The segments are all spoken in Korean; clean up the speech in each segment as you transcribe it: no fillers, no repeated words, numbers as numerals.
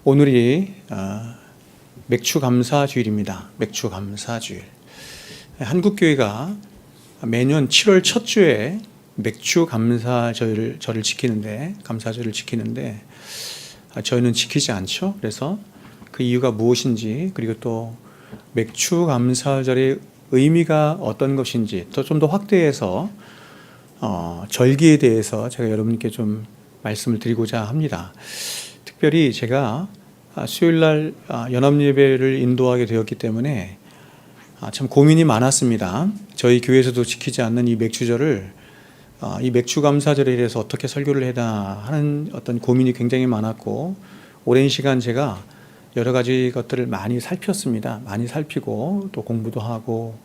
오늘이 맥주 감사주일입니다. 맥주 감사주일. 한국교회가 매년 7월 첫 주에 맥주 감사절을 지키는데 저희는 지키지 않죠. 그래서 그 이유가 무엇인지, 그리고 또 맥주 감사절의 의미가 어떤 것인지 좀 더 확대해서 절기에 대해서 제가 여러분께 좀 말씀을 드리고자 합니다. 특별히 제가 수요일날 연합예배를 인도하게 되었기 때문에 참 고민이 많았습니다. 저희 교회에서도 지키지 않는 이 맥주절을 이 맥주감사절에 대해서 어떻게 설교를 해야 하는 어떤 고민이 굉장히 많았고, 오랜 시간 제가 여러 가지 것들을 많이 살폈습니다. 많이 살피고 또 공부도 하고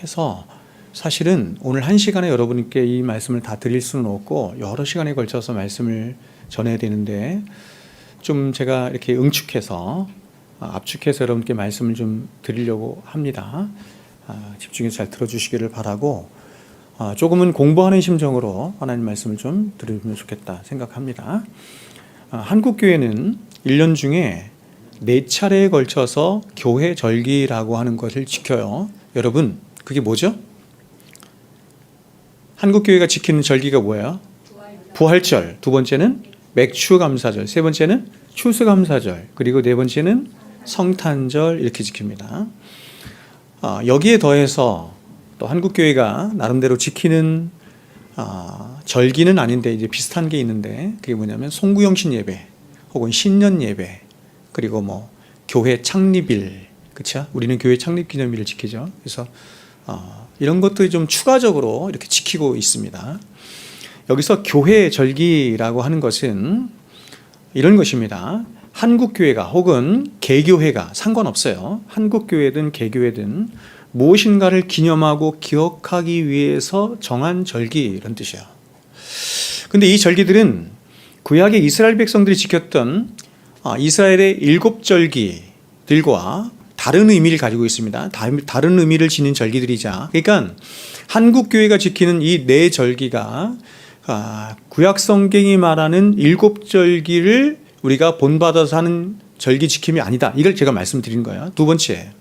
해서 사실은 오늘 한 시간에 여러분께 이 말씀을 다 드릴 수는 없고 여러 시간에 걸쳐서 말씀을 전해야 되는데, 좀 제가 이렇게 압축해서 여러분께 말씀을 좀 드리려고 합니다. 집중해서 잘 들어주시기를 바라고, 조금은 공부하는 심정으로 하나님 말씀을 좀 들으면 좋겠다 생각합니다. 한국교회는 1년 중에 4차례에 걸쳐서 교회 절기라고 하는 것을 지켜요. 여러분, 그게 뭐죠? 한국교회가 지키는 절기가 뭐예요? 부활절. 두 번째는 맥주감사절. 세 번째는 추수감사절. 그리고 네 번째는 성탄절, 이렇게 지킵니다. 여기에 더해서 또 한국교회가 나름대로 지키는 절기는 아닌데 이제 비슷한 게 있는데, 그게 뭐냐면 송구영신 예배 혹은 신년 예배, 그리고 뭐 교회 창립일, 그렇죠? 우리는 교회 창립 기념일을 지키죠. 그래서 이런 것들이 좀 추가적으로 이렇게 지키고 있습니다. 여기서 교회 절기라고 하는 것은 이런 것입니다. 한국교회가 혹은 개교회가 상관없어요. 한국교회든 개교회든 무엇인가를 기념하고 기억하기 위해서 정한 절기, 이런 뜻이에요. 근데 이 절기들은 구약의 이스라엘 백성들이 지켰던 이스라엘의 7절기들과 다른 의미를 가지고 있습니다. 다른 의미를 지닌 절기들이자, 그러니까 한국교회가 지키는 이 4절기가 구약 성경이 말하는 7절기를 우리가 본받아서 하는 절기 지킴이 아니다. 이걸 제가 말씀드린 거예요. 두 번째,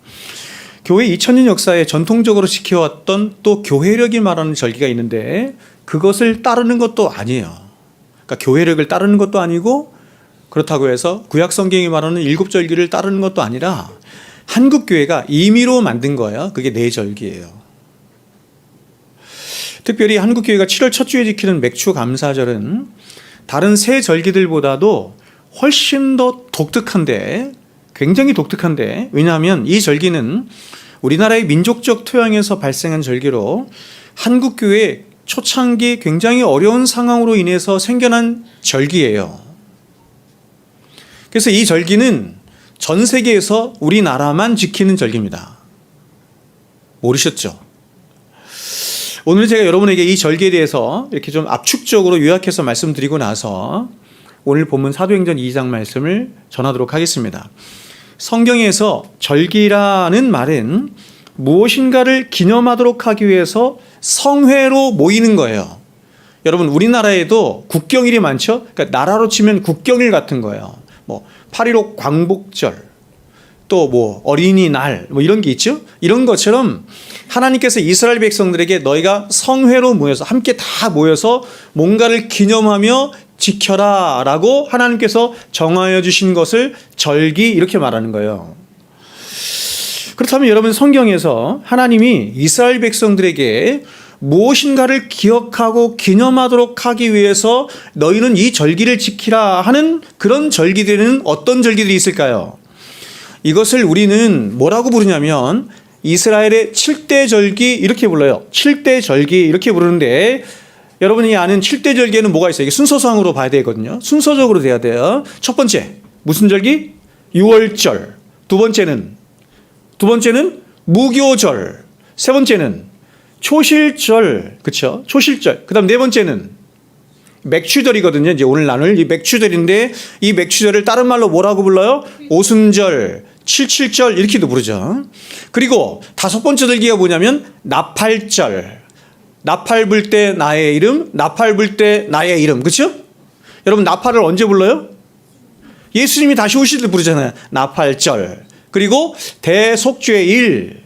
교회 2000년 역사에 전통적으로 지켜왔던 또 교회력이 말하는 절기가 있는데, 그것을 따르는 것도 아니에요. 그러니까 교회력을 따르는 것도 아니고, 그렇다고 해서 구약 성경이 말하는 7절기를 따르는 것도 아니라 한국교회가 임의로 만든 거예요. 그게 4절기예요. 특별히 한국교회가 7월 첫 주에 지키는 맥주감사절은 다른 세 절기들보다도 훨씬 더 독특한데, 굉장히 독특한데, 왜냐하면 이 절기는 우리나라의 민족적 토양에서 발생한 절기로 한국교회 초창기 굉장히 어려운 상황으로 인해서 생겨난 절기예요. 그래서 이 절기는 전 세계에서 우리나라만 지키는 절기입니다. 모르셨죠? 오늘 제가 여러분에게 이 절기에 대해서 이렇게 좀 압축적으로 요약해서 말씀드리고 나서 오늘 본문 사도행전 2장 말씀을 전하도록 하겠습니다. 성경에서 절기라는 말은 무엇인가를 기념하도록 하기 위해서 성회로 모이는 거예요. 여러분, 우리나라에도 국경일이 많죠? 그러니까 나라로 치면 국경일 같은 거예요. 뭐 8.15 광복절, 또 뭐 어린이날, 뭐 이런 게 있죠? 이런 것처럼 하나님께서 이스라엘 백성들에게 너희가 성회로 모여서 함께 다 모여서 뭔가를 기념하며 지켜라 라고 하나님께서 정하여 주신 것을 절기, 이렇게 말하는 거예요. 그렇다면 여러분, 성경에서 하나님이 이스라엘 백성들에게 무엇인가를 기억하고 기념하도록 하기 위해서 너희는 이 절기를 지키라 하는 그런 절기들은 어떤 절기들이 있을까요? 이것을 우리는 뭐라고 부르냐면 이스라엘의 7대 절기, 이렇게 불러요. 7대 절기, 이렇게 부르는데, 여러분이 아는 7대 절기에는 뭐가 있어요? 이게 순서상으로 봐야 되거든요. 순서적으로 돼야 돼요. 첫 번째, 무슨 절기? 유월절. 두 번째는 무교절. 세 번째는 초실절. 그렇죠? 초실절. 그다음 네 번째는 맥주절이거든요. 이제 오늘 나눌 이 맥주절인데, 이 맥주절을 다른 말로 뭐라고 불러요? 오순절, 칠칠절, 이렇게도 부르죠. 그리고 다섯 번째 절기가 뭐냐면 나팔절. 나팔 불 때 나의 이름, 나팔 불 때 나의 이름. 그렇죠? 여러분 나팔을 언제 불러요? 예수님이 다시 오실 때 부르잖아요. 나팔절. 그리고 대속죄일.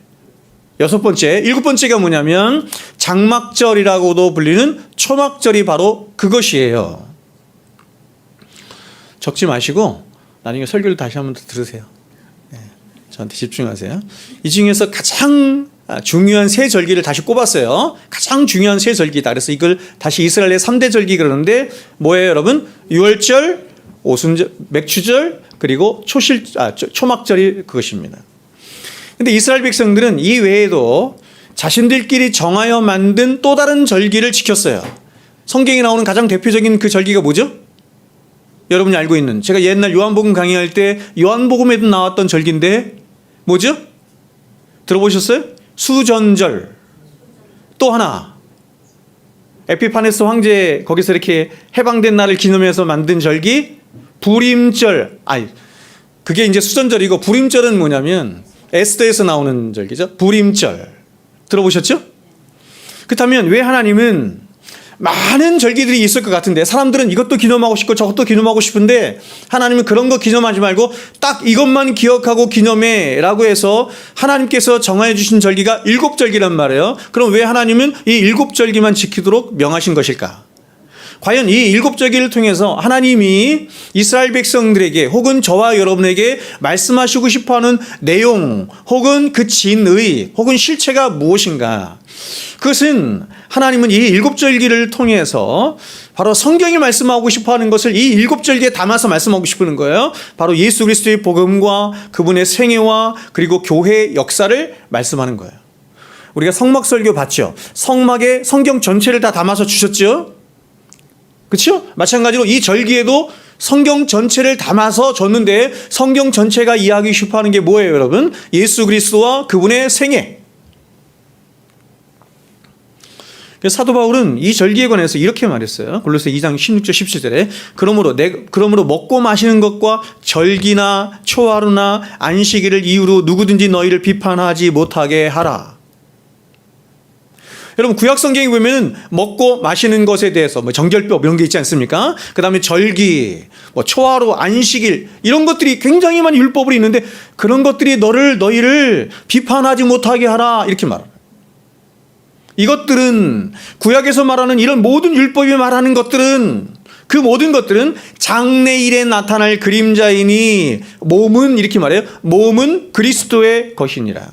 6번째, 7번째가 뭐냐면 장막절이라고도 불리는 초막절이 바로 그것이에요. 적지 마시고 나중에 설교를 다시 한번 더 들으세요. 네, 저한테 집중하세요. 이 중에서 가장 중요한 세 절기를 다시 꼽았어요. 가장 중요한 세 절기다. 그래서 이걸 다시 이스라엘의 3대 절기 그러는데 뭐예요, 여러분? 유월절, 오순절, 맥추절, 그리고 초막절이 그것입니다. 근데 이스라엘 백성들은 이 외에도 자신들끼리 정하여 만든 또 다른 절기를 지켰어요. 성경에 나오는 가장 대표적인 그 절기가 뭐죠? 여러분이 알고 있는, 제가 옛날 요한복음 강의할 때 요한복음에도 나왔던 절기인데 뭐죠? 들어보셨어요? 수전절. 또 하나, 에피파네스 황제 거기서 이렇게 해방된 날을 기념해서 만든 절기 불임절. 그게 이제 수전절이고, 불임절은 뭐냐면 에스더에서 나오는 절기죠. 불임절. 들어보셨죠? 그렇다면 왜 하나님은 많은 절기들이 있을 것 같은데, 사람들은 이것도 기념하고 싶고 저것도 기념하고 싶은데 하나님은 그런 거 기념하지 말고 딱 이것만 기억하고 기념해 라고 해서 하나님께서 정하여 주신 절기가 7절기란 말이에요. 그럼 왜 하나님은 이 7절기만 지키도록 명하신 것일까? 과연 이 7절기를 통해서 하나님이 이스라엘 백성들에게 혹은 저와 여러분에게 말씀하시고 싶어하는 내용 혹은 그 진의 혹은 실체가 무엇인가? 그것은 하나님은 이 7절기를 통해서 바로 성경이 말씀하고 싶어하는 것을 이 7절기에 담아서 말씀하고 싶은 거예요. 바로 예수 그리스도의 복음과 그분의 생애와 그리고 교회의 역사를 말씀하는 거예요. 우리가 성막 설교 봤죠? 성막에 성경 전체를 다 담아서 주셨죠? 그렇죠? 마찬가지로 이 절기에도 성경 전체를 담아서 줬는데 성경 전체가 이야기하고 싶어하는 게 뭐예요, 여러분? 예수 그리스도와 그분의 생애. 사도 바울은 이 절기에 관해서 이렇게 말했어요. 골로새 2장 16절 17절에 그러므로 먹고 마시는 것과 절기나 초하루나 안식일을 이유로 누구든지 너희를 비판하지 못하게 하라. 여러분 구약 성경에 보면 먹고 마시는 것에 대해서 정결법 이런 게 있지 않습니까? 그 다음에 절기, 초하루, 안식일 이런 것들이 굉장히 많은 율법이 있는데 그런 것들이 너희를 비판하지 못하게 하라 이렇게 말합니다. 이것들은 구약에서 말하는 이런 모든 율법이 말하는 것들은 그 모든 것들은 장래일에 나타날 그림자이니 몸은 이렇게 말해요. 몸은 그리스도의 것이니라.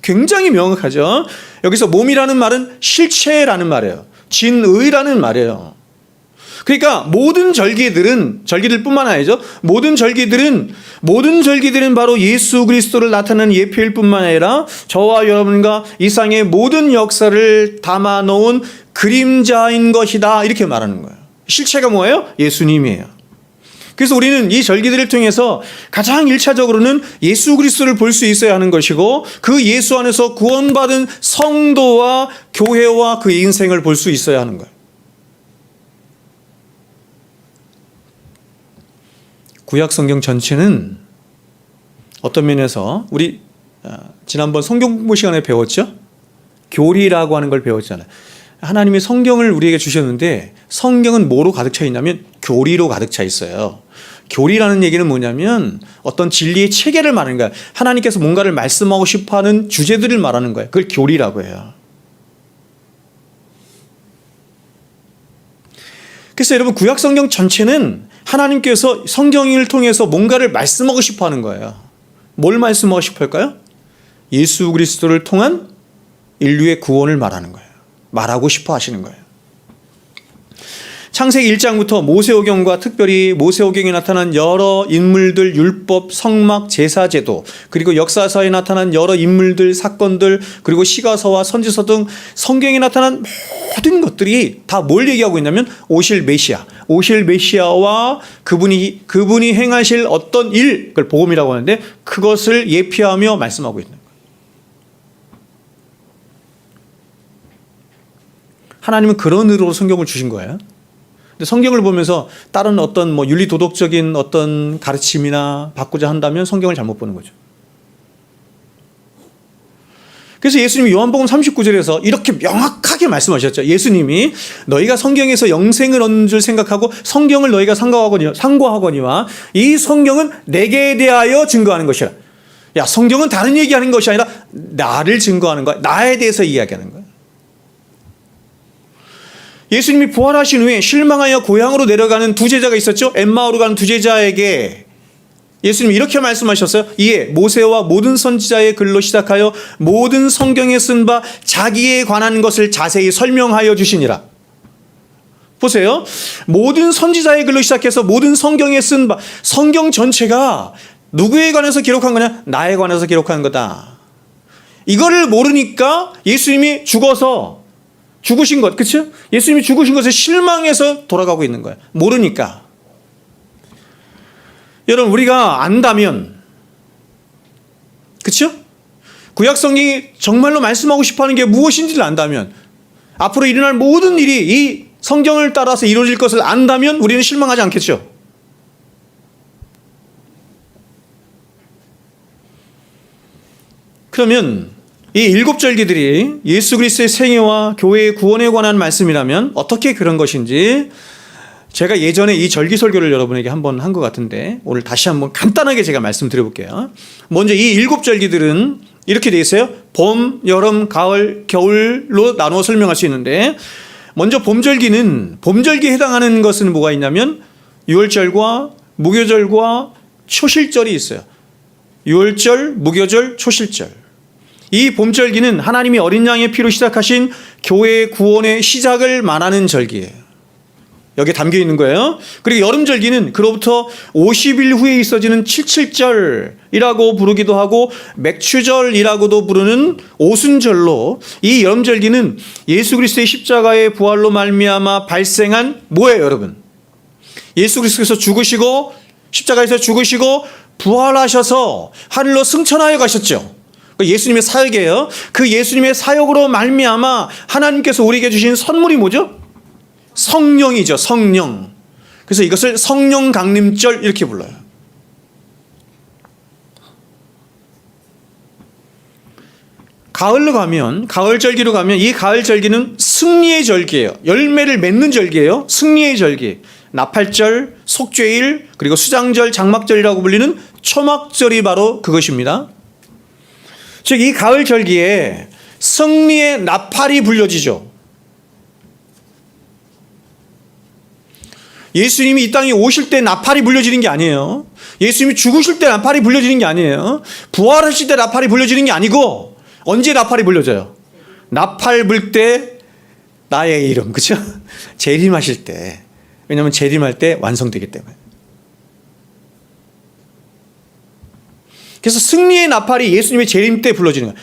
굉장히 명확하죠. 여기서 몸이라는 말은 실체라는 말이에요. 진의라는 말이에요. 그러니까 모든 절기들뿐만 아니죠. 모든 절기들은 바로 예수 그리스도를 나타내는 예표일 뿐만 아니라 저와 여러분과 이 세상의 모든 역사를 담아 놓은 그림자인 것이다. 이렇게 말하는 거예요. 실체가 뭐예요? 예수님이에요. 그래서 우리는 이 절기들을 통해서 가장 1차적으로는 예수 그리스도를 볼 수 있어야 하는 것이고 그 예수 안에서 구원받은 성도와 교회와 그 인생을 볼 수 있어야 하는 거예요. 구약 성경 전체는 어떤 면에서 우리 지난번 성경 공부 시간에 배웠죠? 교리라고 하는 걸 배웠잖아요. 하나님이 성경을 우리에게 주셨는데 성경은 뭐로 가득 차 있냐면 교리로 가득 차 있어요. 교리라는 얘기는 뭐냐면 어떤 진리의 체계를 말하는 거야. 하나님께서 뭔가를 말씀하고 싶어하는 주제들을 말하는 거예요. 그걸 교리라고 해요. 그래서 여러분 구약 성경 전체는 하나님께서 성경을 통해서 뭔가를 말씀하고 싶어하는 거예요. 뭘 말씀하고 싶을까요? 예수 그리스도를 통한 인류의 구원을 말하는 거예요. 말하고 싶어 하시는 거예요. 창세기 1장부터 모세오경과 특별히 모세오경에 나타난 여러 인물들, 율법, 성막, 제사제도, 그리고 역사서에 나타난 여러 인물들, 사건들, 그리고 시가서와 선지서 등 성경에 나타난 모든 것들이 다 뭘 얘기하고 있냐면 오실 메시아와 그분이 행하실 어떤 일, 그걸 복음이라고 하는데 그것을 예표하며 말씀하고 있는 거예요. 하나님은 그런 의도로 성경을 주신 거예요. 근데 성경을 보면서 다른 어떤 윤리 도덕적인 어떤 가르침이나 받고자 한다면 성경을 잘못 보는 거죠. 그래서 예수님이 요한복음 39절에서 이렇게 명확하게 말씀하셨죠. 예수님이 너희가 성경에서 영생을 얻는 줄 생각하고 성경을 너희가 상고하거니와 이 성경은 내게 대하여 증거하는 것이라. 야, 성경은 다른 얘기하는 것이 아니라 나를 증거하는 거야. 나에 대해서 이야기하는 거야. 예수님이 부활하신 후에 실망하여 고향으로 내려가는 두 제자가 있었죠. 엠마오로 가는 두 제자에게 예수님이 이렇게 말씀하셨어요. 이에 모세와 모든 선지자의 글로 시작하여 모든 성경에 쓴 바 자기에 관한 것을 자세히 설명하여 주시니라. 보세요. 모든 선지자의 글로 시작해서 모든 성경에 쓴 바, 성경 전체가 누구에 관해서 기록한 거냐? 나에 관해서 기록한 거다. 이거를 모르니까 예수님이 죽으신 것, 그렇죠? 예수님이 죽으신 것에 실망해서 돌아가고 있는 거예요. 모르니까. 여러분, 우리가 안다면, 그렇죠? 구약 성경이 정말로 말씀하고 싶어하는 게 무엇인지를 안다면, 앞으로 일어날 모든 일이 이 성경을 따라서 이루어질 것을 안다면 우리는 실망하지 않겠죠? 그러면 이 일곱 절기들이 예수 그리스도의 생애와 교회의 구원에 관한 말씀이라면 어떻게 그런 것인지 제가 예전에 이 절기 설교를 여러분에게 한번 한 것 같은데 오늘 다시 한번 간단하게 제가 말씀드려볼게요. 먼저 이 일곱 절기들은 이렇게 되어 있어요. 봄, 여름, 가을, 겨울로 나누어 설명할 수 있는데 먼저 봄절기에 해당하는 것은 뭐가 있냐면 유월절과 무교절과 초실절이 있어요. 유월절, 무교절, 초실절. 이 봄절기는 하나님이 어린 양의 피로 시작하신 교회의 구원의 시작을 말하는 절기예요. 여기에 담겨 있는 거예요. 그리고 여름절기는 그로부터 50일 후에 있어지는 칠칠절이라고 부르기도 하고 맥추절이라고도 부르는 오순절로 이 여름절기는 예수 그리스도의 십자가의 부활로 말미암아 발생한 뭐예요, 여러분? 예수 그리스도께서 죽으시고 십자가에서 죽으시고 부활하셔서 하늘로 승천하여 가셨죠. 예수님의 사역이에요. 그 예수님의 사역으로 말미암아 하나님께서 우리에게 주신 선물이 뭐죠? 성령이죠. 성령. 그래서 이것을 성령 강림절 이렇게 불러요. 가을절기로 가면 이 가을절기는 승리의 절기예요. 열매를 맺는 절기예요. 승리의 절기. 나팔절, 속죄일, 그리고 수장절, 장막절이라고 불리는 초막절이 바로 그것입니다. 즉 이 가을절기에 승리의 나팔이 불려지죠. 예수님이 이 땅에 오실 때 나팔이 불려지는 게 아니에요. 예수님이 죽으실 때 나팔이 불려지는 게 아니에요. 부활하실 때 나팔이 불려지는 게 아니고 언제 나팔이 불려져요? 나팔 불 때 나의 이름, 그렇죠? 재림하실 때. 왜냐하면 재림할 때 완성되기 때문에. 그래서 승리의 나팔이 예수님의 재림 때 불러지는 거예요.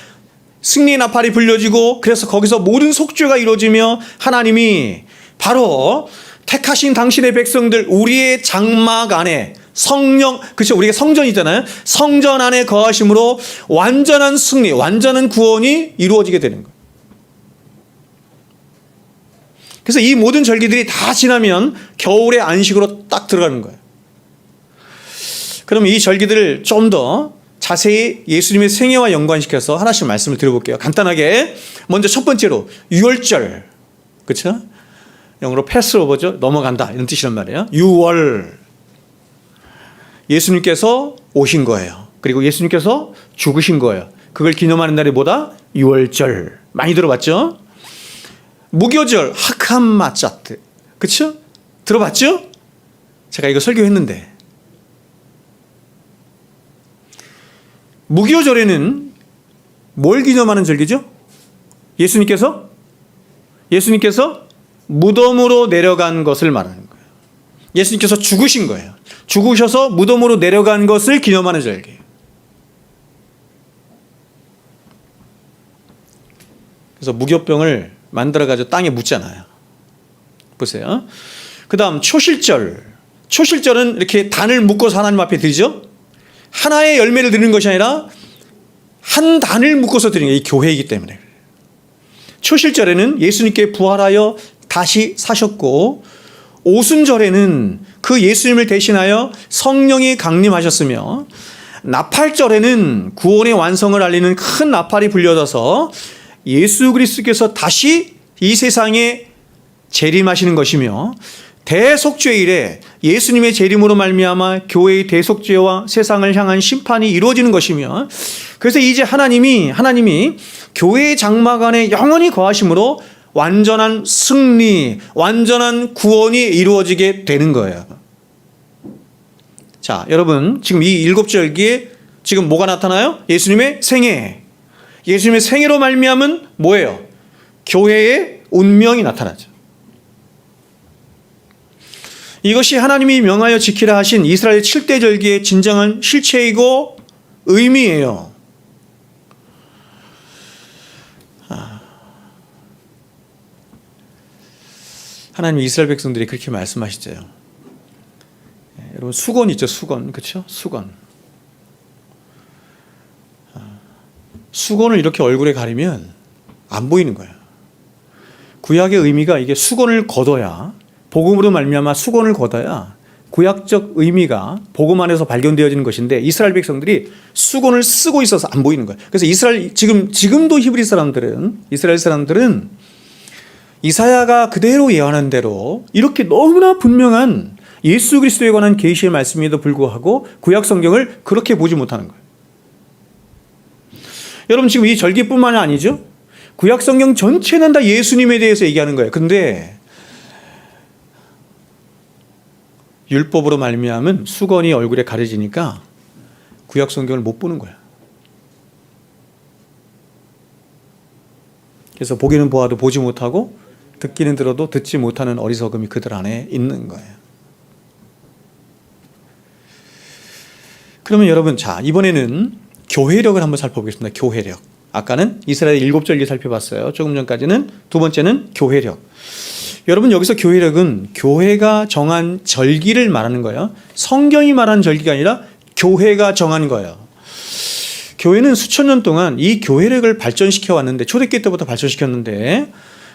승리의 나팔이 불려지고 그래서 거기서 모든 속죄가 이루어지며 하나님이 바로 택하신 당신의 백성들 우리의 장막 안에 성령, 그렇죠? 우리가 성전이잖아요. 성전 안에 거하심으로 완전한 승리, 완전한 구원이 이루어지게 되는 거예요. 그래서 이 모든 절기들이 다 지나면 겨울의 안식으로 딱 들어가는 거예요. 그럼 이 절기들을 좀 더 자세히 예수님의 생애와 연관시켜서 하나씩 말씀을 드려볼게요. 간단하게 먼저 첫 번째로 유월절, 그렇죠? 영어로 패스오버죠. 넘어간다 이런 뜻이란 말이에요. 유월. 예수님께서 오신 거예요. 그리고 예수님께서 죽으신 거예요. 그걸 기념하는 날이 뭐다? 유월절. 많이 들어봤죠? 무교절, 하캄마짜트. 그렇죠? 들어봤죠? 제가 이거 설교했는데. 무교절에는 뭘 기념하는 절기죠? 예수님께서 무덤으로 내려간 것을 말하는 거예요. 예수님께서 죽으신 거예요. 죽으셔서 무덤으로 내려간 것을 기념하는 절기예요. 그래서 무교병을 만들어가지고 땅에 묻잖아요. 보세요. 그 다음 초실절. 초실절은 이렇게 단을 묶어서 하나님 앞에 드리죠. 하나의 열매를 드리는 것이 아니라 한 단을 묶어서 드리는 게 이 교회이기 때문에. 초실절에는 예수님께 부활하여 다시 사셨고 오순절에는 그 예수님을 대신하여 성령이 강림하셨으며 나팔절에는 구원의 완성을 알리는 큰 나팔이 불려져서 예수 그리스도께서 다시 이 세상에 재림하시는 것이며, 대속죄일에 예수님의 재림으로 말미암아 교회의 대속죄와 세상을 향한 심판이 이루어지는 것이며, 그래서 이제 하나님이 교회의 장막 안에 영원히 거하심으로 완전한 승리, 완전한 구원이 이루어지게 되는 거예요. 자, 여러분, 지금 이 일곱 절기에 지금 뭐가 나타나요? 예수님의 생애. 예수님의 생애로 말미암은 뭐예요? 교회의 운명이 나타나죠. 이것이 하나님이 명하여 지키라 하신 이스라엘 7대 절기의 진정한 실체이고 의미예요. 하나님 이스라엘 백성들이 그렇게 말씀하시죠. 여러분, 수건 있죠, 수건. 그렇죠? 수건. 수건을 이렇게 얼굴에 가리면 안 보이는 거예요. 구약의 의미가 이게 수건을 걷어야, 복음으로 말미암아 수건을 걷어야 구약적 의미가 복음 안에서 발견되어지는 것인데, 이스라엘 백성들이 수건을 쓰고 있어서 안 보이는 거예요. 그래서 지금도 히브리 사람들은, 이스라엘 사람들은 이사야가 그대로 예언한 대로 이렇게 너무나 분명한 예수 그리스도에 관한 계시의 말씀에도 불구하고 구약 성경을 그렇게 보지 못하는 거예요. 여러분, 지금 이 절기뿐만이 아니죠. 구약 성경 전체는 다 예수님에 대해서 얘기하는 거예요. 근데 율법으로 말미암은 수건이 얼굴에 가려지니까 구약 성경을 못 보는 거야. 그래서 보기는 보아도 보지 못하고 듣기는 들어도 듣지 못하는 어리석음이 그들 안에 있는 거예요. 그러면 여러분, 자, 이번에는 교회력을 한번 살펴보겠습니다. 교회력. 아까는 이스라엘 7절기 살펴봤어요. 조금 전까지는. 두 번째는 교회력. 여러분, 여기서 교회력은 교회가 정한 절기를 말하는 거예요. 성경이 말한 절기가 아니라 교회가 정한 거예요. 교회는 수천 년 동안 이 교회력을 발전시켜 왔는데, 초대교회 때부터 발전시켰는데,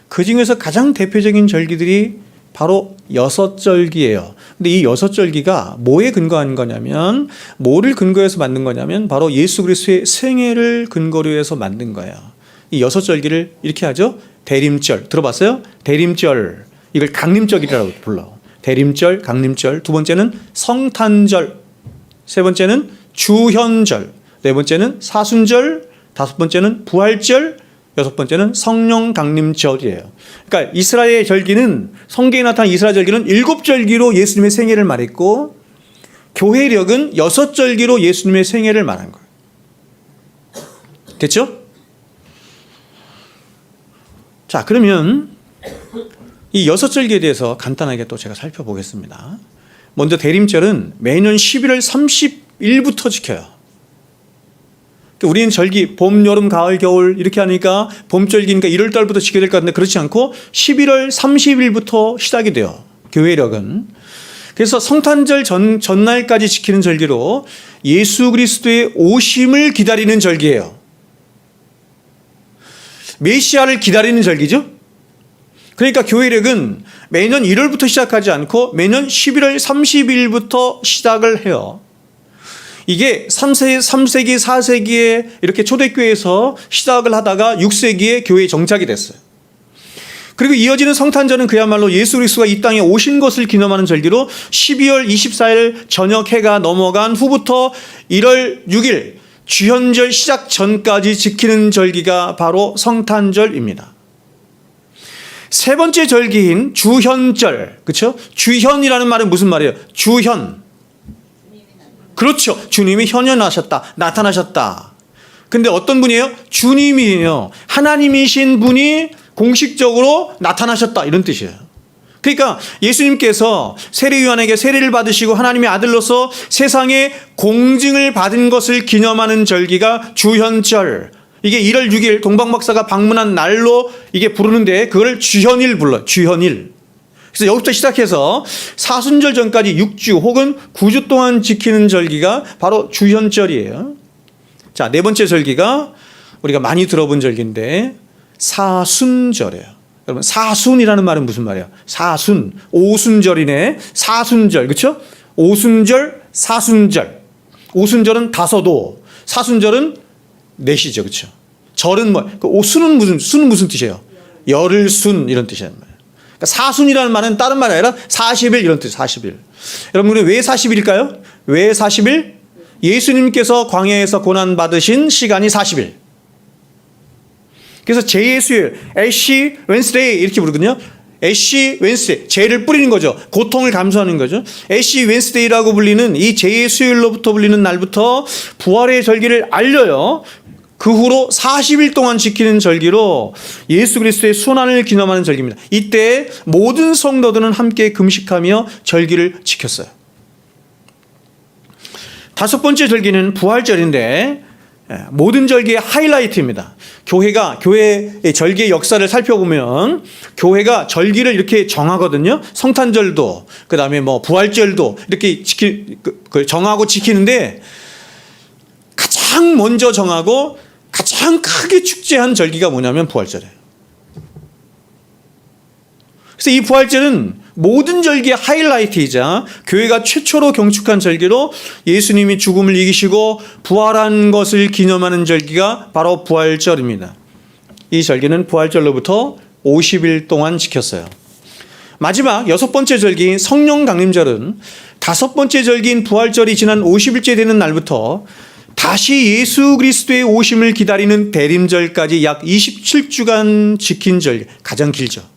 그 중에서 가장 대표적인 절기들이 바로 6절기예요. 근데 이 6절기가 뭐에 근거한 거냐면, 뭐를 근거해서 만든 거냐면 바로 예수 그리스도의 생애를 근거로 해서 만든 거예요. 이 6절기를 이렇게 하죠. 대림절. 들어봤어요? 대림절. 이걸 강림절이라고 불러. 대림절, 강림절. 두 번째는 성탄절. 세 번째는 주현절. 네 번째는 사순절. 다섯 번째는 부활절. 여섯 번째는 성령 강림절이에요. 그러니까 이스라엘 절기는, 성경에 나타난 이스라엘 절기는 7절기로 예수님의 생애를 말했고, 교회력은 6절기로 예수님의 생애를 말한 거예요. 됐죠? 자, 그러면 이 6절기에 대해서 간단하게 또 제가 살펴보겠습니다. 먼저 대림절은 매년 11월 30일부터 지켜요. 우리는 절기, 봄, 여름, 가을, 겨울 이렇게 하니까 봄절기니까 1월 달부터 지켜야 될 것 같은데, 그렇지 않고 11월 30일부터 시작이 돼요. 교회력은. 그래서 성탄절 전날까지 지키는 절기로 예수 그리스도의 오심을 기다리는 절기예요. 메시아를 기다리는 절기죠. 그러니까 교회력은 매년 1월부터 시작하지 않고 매년 11월 30일부터 시작을 해요. 이게 3세기, 4세기에 이렇게 초대교회에서 시작을 하다가 6세기에 교회에 정착이 됐어요. 그리고 이어지는 성탄절은 그야말로 예수 그리스도가 이 땅에 오신 것을 기념하는 절기로 12월 24일 저녁 해가 넘어간 후부터 1월 6일 주현절 시작 전까지 지키는 절기가 바로 성탄절입니다. 세 번째 절기인 주현절, 그렇죠? 주현이라는 말은 무슨 말이에요? 주현. 그렇죠. 주님이 현현하셨다. 나타나셨다. 근데 어떤 분이에요? 주님이에요. 하나님이신 분이 공식적으로 나타나셨다. 이런 뜻이에요. 그러니까 예수님께서 세례요한에게 세례를 받으시고 하나님의 아들로서 세상에 공증을 받은 것을 기념하는 절기가 주현절. 이게 1월 6일 동방박사가 방문한 날로 이게 부르는데, 그걸 주현일 불러요. 주현일. 그래서 여기부터 시작해서 사순절 전까지 6주 혹은 9주 동안 지키는 절기가 바로 주현절이에요. 자, 네 번째 절기가 우리가 많이 들어본 절기인데 사순절이에요. 여러분, 사순이라는 말은 무슨 말이에요? 사순, 오순절이네. 사순절, 그렇죠? 오순절, 사순절. 오순절은 다섯오, 사순절은 넷이죠, 그렇죠? 절은 뭐, 수는 무슨 뜻이에요? 열흘 순 이런 뜻이란 말이에요. 그러니까 사순이라는 말은 다른 말이 아니라 40일 이런 뜻, 40일. 여러분, 왜 40일일까요? 왜 40일? 예수님께서 광야에서 고난 받으신 시간이 40일. 그래서 제예수일, 애쉬 웬스데이 이렇게 부르거든요. 애쉬 웬스데이, 죄를 뿌리는 거죠. 고통을 감수하는 거죠. 애쉬 웬스데이라고 불리는 이 제예수일로부터 불리는 날부터 부활의 절기를 알려요. 그 후로 40일 동안 지키는 절기로 예수 그리스도의 순환을 기념하는 절기입니다. 이때 모든 성도들은 함께 금식하며 절기를 지켰어요. 다섯 번째 절기는 부활절인데 모든 절기의 하이라이트입니다. 교회의 절기의 역사를 살펴보면 교회가 절기를 이렇게 정하거든요. 성탄절도, 그 다음에 뭐 부활절도 이렇게 정하고 지키는데 가장 먼저 정하고 가장 크게 축제한 절기가 뭐냐면 부활절이에요. 그래서 이 부활절은 모든 절기의 하이라이트이자 교회가 최초로 경축한 절기로 예수님이 죽음을 이기시고 부활한 것을 기념하는 절기가 바로 부활절입니다. 이 절기는 부활절로부터 50일 동안 지켰어요. 마지막 여섯 번째 절기인 성령 강림절은 다섯 번째 절기인 부활절이 지난 50일째 되는 날부터 다시 예수 그리스도의 오심을 기다리는 대림절까지 약 27주간 지킨 절기, 가장 길죠.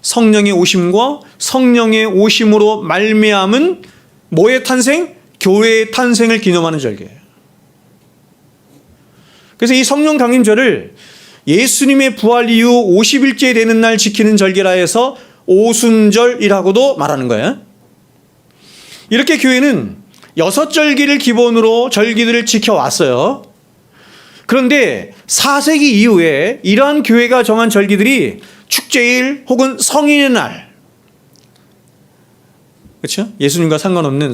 성령의 오심과 성령의 오심으로 말미암은 뭐의 탄생? 교회의 탄생을 기념하는 절기예요. 그래서 이 성령 강림절을 예수님의 부활 이후 50일째 되는 날 지키는 절기라 해서 오순절이라고도 말하는 거예요. 이렇게 교회는 여섯 절기를 기본으로 절기들을 지켜왔어요. 그런데 4세기 이후에 이러한 교회가 정한 절기들이 축제일 혹은 성인의 날, 그렇죠? 예수님과 상관없는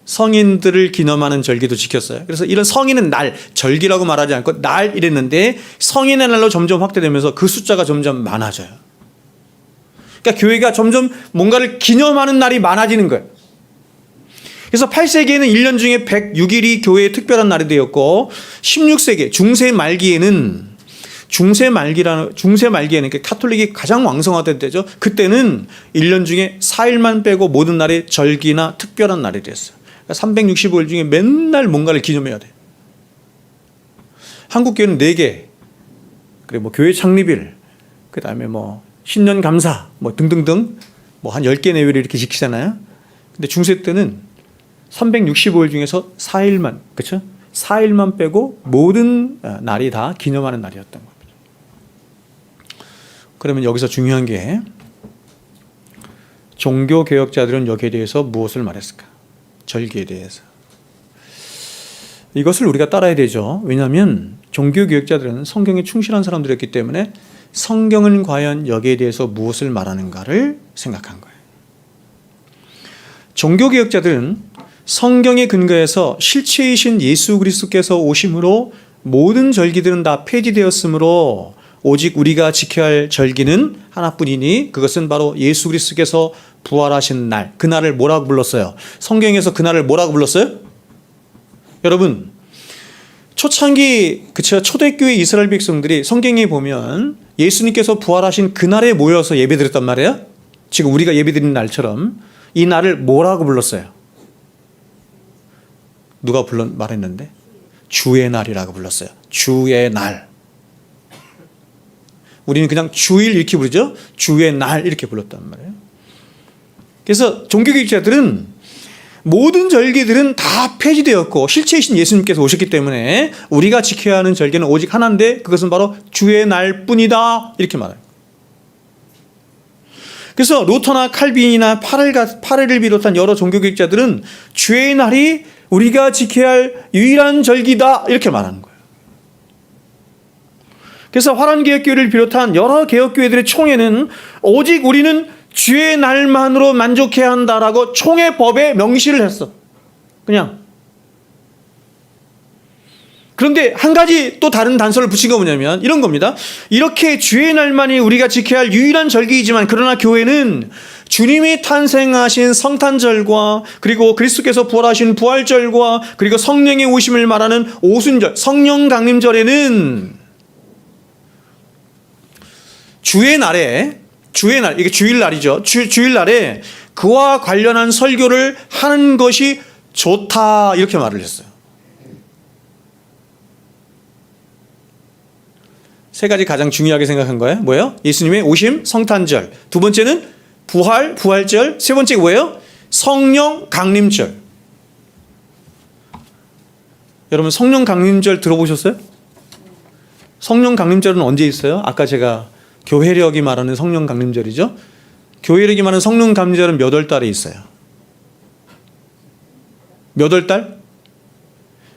성인들을 기념하는 절기도 지켰어요. 그래서 이런 성인은 날, 절기라고 말하지 않고 날 이랬는데 성인의 날로 점점 확대되면서 그 숫자가 점점 많아져요. 그러니까 교회가 점점 뭔가를 기념하는 날이 많아지는 거예요. 그래서 8세기에는 1년 중에 106일이 교회의 특별한 날이 되었고 16세기 중세 말기에는 카톨릭이 가장 왕성하던 때죠. 그때는 1년 중에 4일만 빼고 모든 날이 절기나 특별한 날이 됐어요. 그러니까 365일 중에 맨날 뭔가를 기념해야 돼요. 한국 교회는 4개, 그리고 뭐 교회 창립일, 그 다음에 뭐 신년 감사, 뭐 등등등, 뭐 한 10개 내외를 이렇게 지키잖아요. 근데 중세 때는 365일 중에서 4일만, 그렇죠? 4일만 빼고 모든 날이 다 기념하는 날이었던 겁니다. 그러면 여기서 중요한 게 종교개혁자들은 여기에 대해서 무엇을 말했을까? 절기에 대해서. 이것을 우리가 따라야 되죠. 왜냐하면 종교개혁자들은 성경에 충실한 사람들이었기 때문에 성경은 과연 여기에 대해서 무엇을 말하는가를 생각한 거예요. 종교개혁자들은 성경에 근거해서 실체이신 예수 그리스도께서 오심으로 모든 절기들은 다 폐지되었으므로 오직 우리가 지켜야 할 절기는 하나뿐이니 그것은 바로 예수 그리스도께서 부활하신 날, 그날을 뭐라고 불렀어요? 성경에서 그날을 뭐라고 불렀어요? 여러분, 초창기 초대교회 이스라엘 백성들이 성경에 보면 예수님께서 부활하신 그날에 모여서 예배드렸단 말이에요. 지금 우리가 예배드리는 날처럼 이 날을 뭐라고 불렀어요? 누가 말했는데? 주의 날이라고 불렀어요. 주의 날. 우리는 그냥 주일 이렇게 부르죠. 주의 날 이렇게 불렀단 말이에요. 그래서 종교개혁자들은 모든 절기들은 다 폐지되었고 실체이신 예수님께서 오셨기 때문에 우리가 지켜야 하는 절기는 오직 하나인데 그것은 바로 주의 날뿐이다 이렇게 말해요. 그래서 루터나 칼빈이나 파레를 비롯한 여러 종교개혁자들은 주의 날이 우리가 지켜야 할 유일한 절기다 이렇게 말하는 거예요. 그래서 화란개혁교회를 비롯한 여러 개혁교회들의 총회는 오직 우리는 주의 날만으로 만족해야 한다라고 총회 법에 명시를 했어. 그냥 그런데 한 가지 또 다른 단서를 붙인 거 뭐냐면 이런 겁니다. 이렇게 주의 날만이 우리가 지켜야 할 유일한 절기이지만 그러나 교회는 주님이 탄생하신 성탄절과 그리고 그리스도께서 부활하신 부활절과 그리고 성령의 오심을 말하는 오순절, 성령 강림절에는 이게 주일날이죠. 주일날에 그와 관련한 설교를 하는 것이 좋다 이렇게 말을 했어요. 세 가지 가장 중요하게 생각한 거예요. 뭐예요? 예수님의 오심, 성탄절. 두 번째는 부활절. 세 번째가 뭐예요? 성령 강림절. 여러분 성령 강림절 들어보셨어요? 성령 강림절은 언제 있어요? 아까 제가 교회력이 말하는 성령 강림절이죠. 교회력이 말하는 성령 강림절은 몇 월 달에 있어요? 몇 월 달?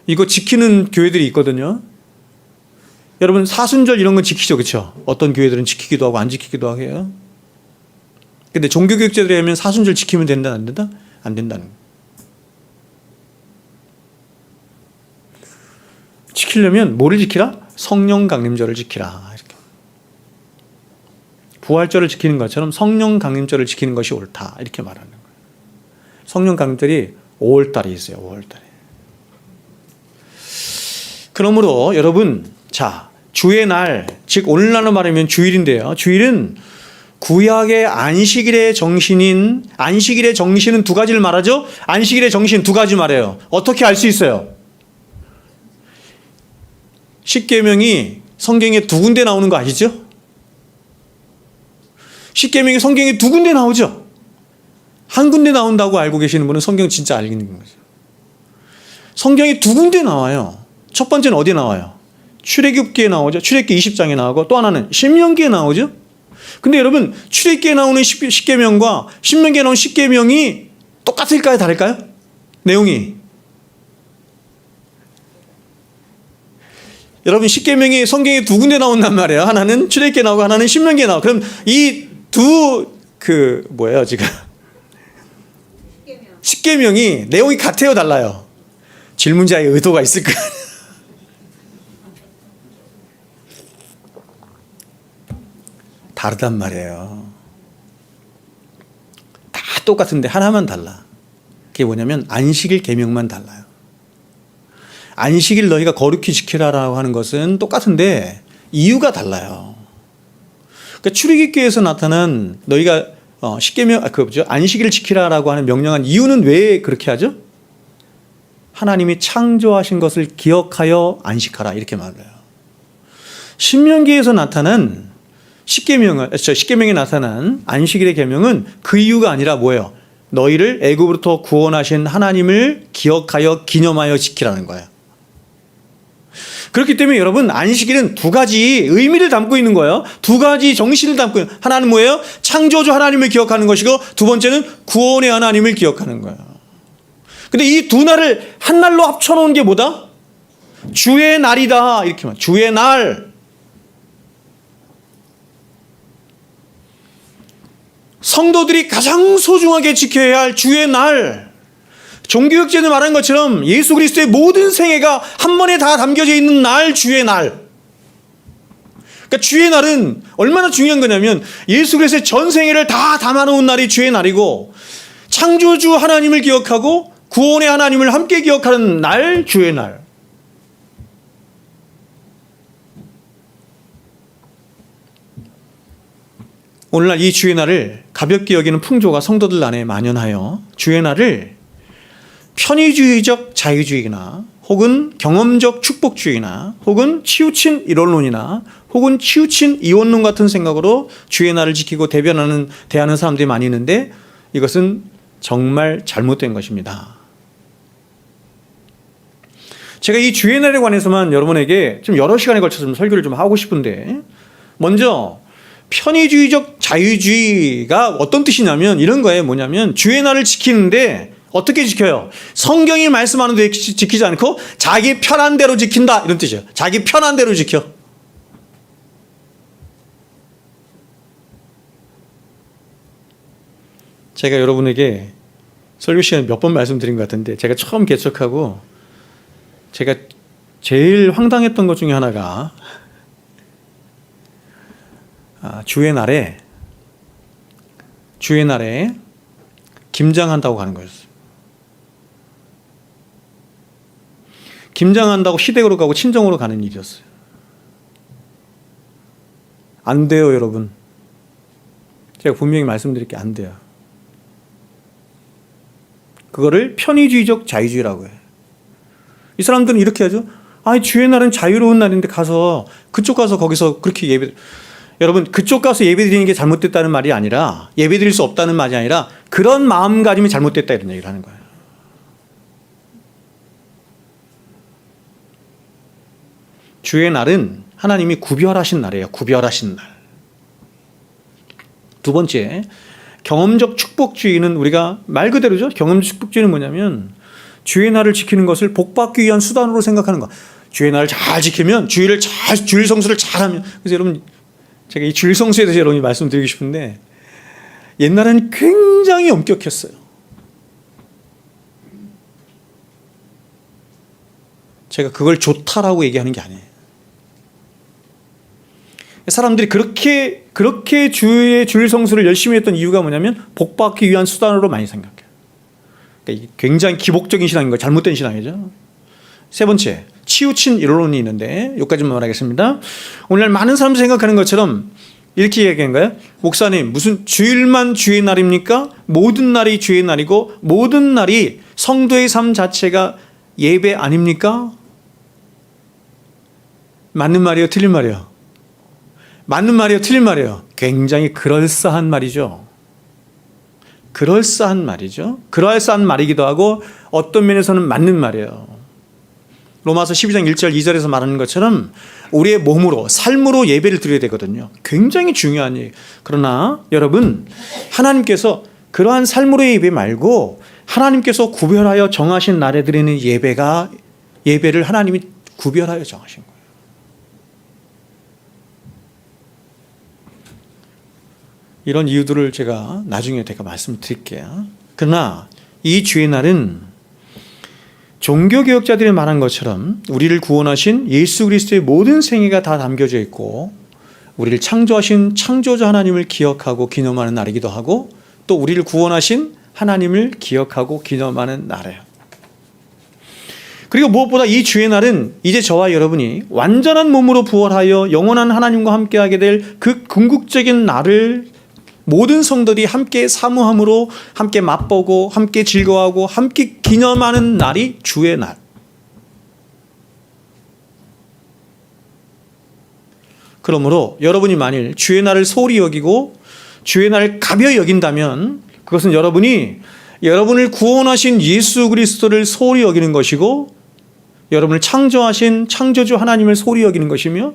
이거 지키는 교회들이 있거든요. 여러분 사순절 이런 건 지키죠, 그렇죠? 어떤 교회들은 지키기도 하고 안 지키기도 하고 해요. 근데 종교교육자들이 하면 사순절 지키면 된다, 안 된다? 안 된다는 거예요. 지키려면 뭐를 지키라? 성령 강림절을 지키라. 이렇게. 부활절을 지키는 것처럼 성령 강림절을 지키는 것이 옳다. 이렇게 말하는 거예요. 성령 강림절이 5월 달에 있어요. 5월 달에. 그러므로 여러분, 자, 주의 날, 즉 오늘날로 말하면 주일인데요. 주일은 구약의 안식일의 정신은 두 가지를 말하죠. 안식일의 정신 두 가지 말해요. 어떻게 알 수 있어요? 십계명이 성경에 두 군데 나오는 거 아시죠? 십계명이 성경에 두 군데 나오죠. 한 군데 나온다고 알고 계시는 분은 성경 진짜 알겠는 거죠. 성경에 두 군데 나와요. 첫 번째는 어디에 나와요? 출애굽기에 나오죠. 출애굽기 20장에 나오고 또 하나는 신명기에 나오죠. 근데 여러분 출애굽기에 나오는 십계명과 신명기에 나오는 십계명이 똑같을까요? 다를까요? 내용이. 여러분 십계명이 성경에 두 군데 나온단 말이에요. 하나는 출애굽기에 나오고 하나는 신명기에 나오고. 그럼 이 두 뭐예요 지금? 십계명이 내용이 같아요, 달라요? 질문자의 의도가 있을 거예요. 다르단 말이에요. 다 똑같은데 하나만 달라. 그게 뭐냐면 안식일 계명만 달라요. 안식일 너희가 거룩히 지키라라고 하는 것은 똑같은데 이유가 달라요. 그러니까 출애굽기에서 나타난 너희가 십계명 안식일을 지키라라고 하는 명령한 이유는 왜 그렇게 하죠? 하나님이 창조하신 것을 기억하여 안식하라 이렇게 말해요. 신명기에서 나타난 십계명에 나타난 안식일의 계명은 그 이유가 아니라 뭐예요? 너희를 애굽으로부터 구원하신 하나님을 기억하여 기념하여 지키라는 거예요. 그렇기 때문에 여러분 안식일은 두 가지 의미를 담고 있는 거예요. 두 가지 정신을 담고 있는. 하나는 뭐예요? 창조주 하나님을 기억하는 것이고 두 번째는 구원의 하나님을 기억하는 거예요. 근데 이 두 날을 한 날로 합쳐놓은 게 뭐다? 주의 날이다 이렇게 말. 주의 날. 성도들이 가장 소중하게 지켜야 할 주의 날. 종교육자들 말한 것처럼 예수 그리스도의 모든 생애가 한 번에 다 담겨져 있는 날, 주의 날. 그러니까 주의 날은 얼마나 중요한 거냐면 예수 그리스도의 전 생애를 다 담아놓은 날이 주의 날이고 창조주 하나님을 기억하고 구원의 하나님을 함께 기억하는 날, 주의 날. 오늘날 이 주의 날을 가볍게 여기는 풍조가 성도들 안에 만연하여 주의 날을 편의주의적 자유주의나 혹은 경험적 축복주의나 혹은 치우친 일원론이나 혹은 치우친 이원론 같은 생각으로 주의 날을 지키고 대하는 사람들이 많이 있는데 이것은 정말 잘못된 것입니다. 제가 이 주의 날에 관해서만 여러분에게 좀 여러 시간에 걸쳐서 좀 설교를 좀 하고 싶은데 먼저 편의주의적 자유주의가 어떤 뜻이냐면 이런 거예요. 뭐냐면 주의 날을 지키는데 어떻게 지켜요? 성경이 말씀하는 대로 지키지 않고 자기 편한 대로 지킨다 이런 뜻이에요. 자기 편한 대로 지켜. 제가 여러분에게 설교 시간에 몇 번 말씀드린 것 같은데 제가 처음 개척하고 제가 제일 황당했던 것 중에 하나가 주의 날에 김장한다고 가는 거였어요. 김장한다고 시댁으로 가고 친정으로 가는 일이었어요. 안 돼요, 여러분. 제가 분명히 말씀드릴게요. 안 돼요. 그거를 편의주의적 자유주의라고 해요. 이 사람들은 이렇게 하죠. 주의 날은 자유로운 날인데 그쪽 가서 거기서 그렇게 여러분, 그쪽 가서 예배드리는 게 잘못됐다는 말이 아니라, 예배드릴 수 없다는 말이 아니라 그런 마음가짐이 잘못됐다 이런 얘기를 하는 거예요. 주의 날은 하나님이 구별하신 날이에요. 구별하신 날. 두 번째, 경험적 축복주의는 우리가 말 그대로죠. 경험적 축복주의는 뭐냐면 주의 날을 지키는 것을 복받기 위한 수단으로 생각하는 거. 주의 날을 잘 지키면 주일 성수를 잘하면. 그래서 여러분, 제가 이 주일 성수에 대해서 여러분이 말씀드리고 싶은데, 옛날에는 굉장히 엄격했어요. 제가 그걸 좋다라고 얘기하는 게 아니에요. 사람들이 그렇게 주일 성수를 열심히 했던 이유가 뭐냐면 복받기 위한 수단으로 많이 생각해요. 그러니까 굉장히 기복적인 신앙인 거예요. 잘못된 신앙이죠. 세 번째, 치우친 이론이 있는데 여기까지만 말하겠습니다. 오늘날 많은 사람들이 생각하는 것처럼 이렇게 얘기한 거예요. 목사님, 무슨 주일만 주의 날입니까? 모든 날이 주의 날이고 모든 날이 성도의 삶 자체가 예배 아닙니까? 맞는 말이에요? 틀린 말이에요? 맞는 말이에요? 틀린 말이에요? 굉장히 그럴싸한 말이죠. 그럴싸한 말이기도 하고 어떤 면에서는 맞는 말이에요. 로마서 12장 1절 2절에서 말하는 것처럼 우리의 몸으로 삶으로 예배를 드려야 되거든요. 굉장히 중요한 얘기. 그러나 여러분, 하나님께서 그러한 삶으로의 예배 말고 하나님께서 구별하여 정하신 날에 드리는 예배를 하나님이 구별하여 정하신 거예요. 이런 이유들을 제가 나중에 말씀드릴게요. 그러나 이 주의 날은 종교개혁자들이 말한 것처럼 우리를 구원하신 예수 그리스도의 모든 생애가 다 담겨져 있고 우리를 창조하신 창조자 하나님을 기억하고 기념하는 날이기도 하고 또 우리를 구원하신 하나님을 기억하고 기념하는 날이에요. 그리고 무엇보다 이 주의 날은 이제 저와 여러분이 완전한 몸으로 부활하여 영원한 하나님과 함께하게 될 그 궁극적인 날을 모든 성도들이 함께 사모함으로 함께 맛보고 함께 즐거워하고 함께 기념하는 날이 주의 날. 그러므로 여러분이 만일 주의 날을 소홀히 여기고 주의 날을 가벼이 여긴다면 그것은 여러분이 여러분을 구원하신 예수 그리스도를 소홀히 여기는 것이고 여러분을 창조하신 창조주 하나님을 소홀히 여기는 것이며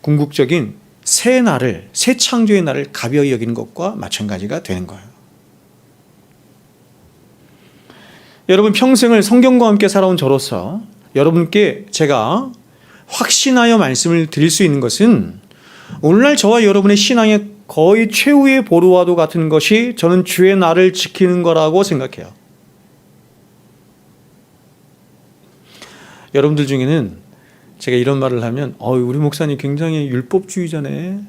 궁극적인 새 창조의 날을 가벼이 여기는 것과 마찬가지가 되는 거예요. 여러분 평생을 성경과 함께 살아온 저로서 여러분께 제가 확신하여 말씀을 드릴 수 있는 것은 오늘날 저와 여러분의 신앙의 거의 최후의 보루와도 같은 것이 저는 주의 날을 지키는 거라고 생각해요. 여러분들 중에는 제가 이런 말을 하면 우리 목사님 굉장히 율법주의자네,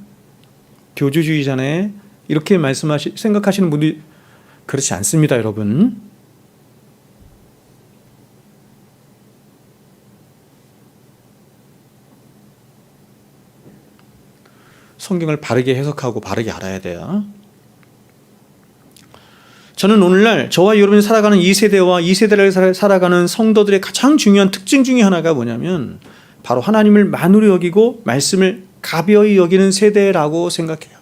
교주주의자네 이렇게 생각하시는 분들이 그렇지 않습니다, 여러분. 성경을 바르게 해석하고 바르게 알아야 돼요. 저는 오늘날 저와 여러분이 살아가는 이 세대와 이 세대를 살아가는 성도들의 가장 중요한 특징 중에 하나가 뭐냐면 바로 하나님을 만으로 여기고 말씀을 가벼이 여기는 세대라고 생각해요.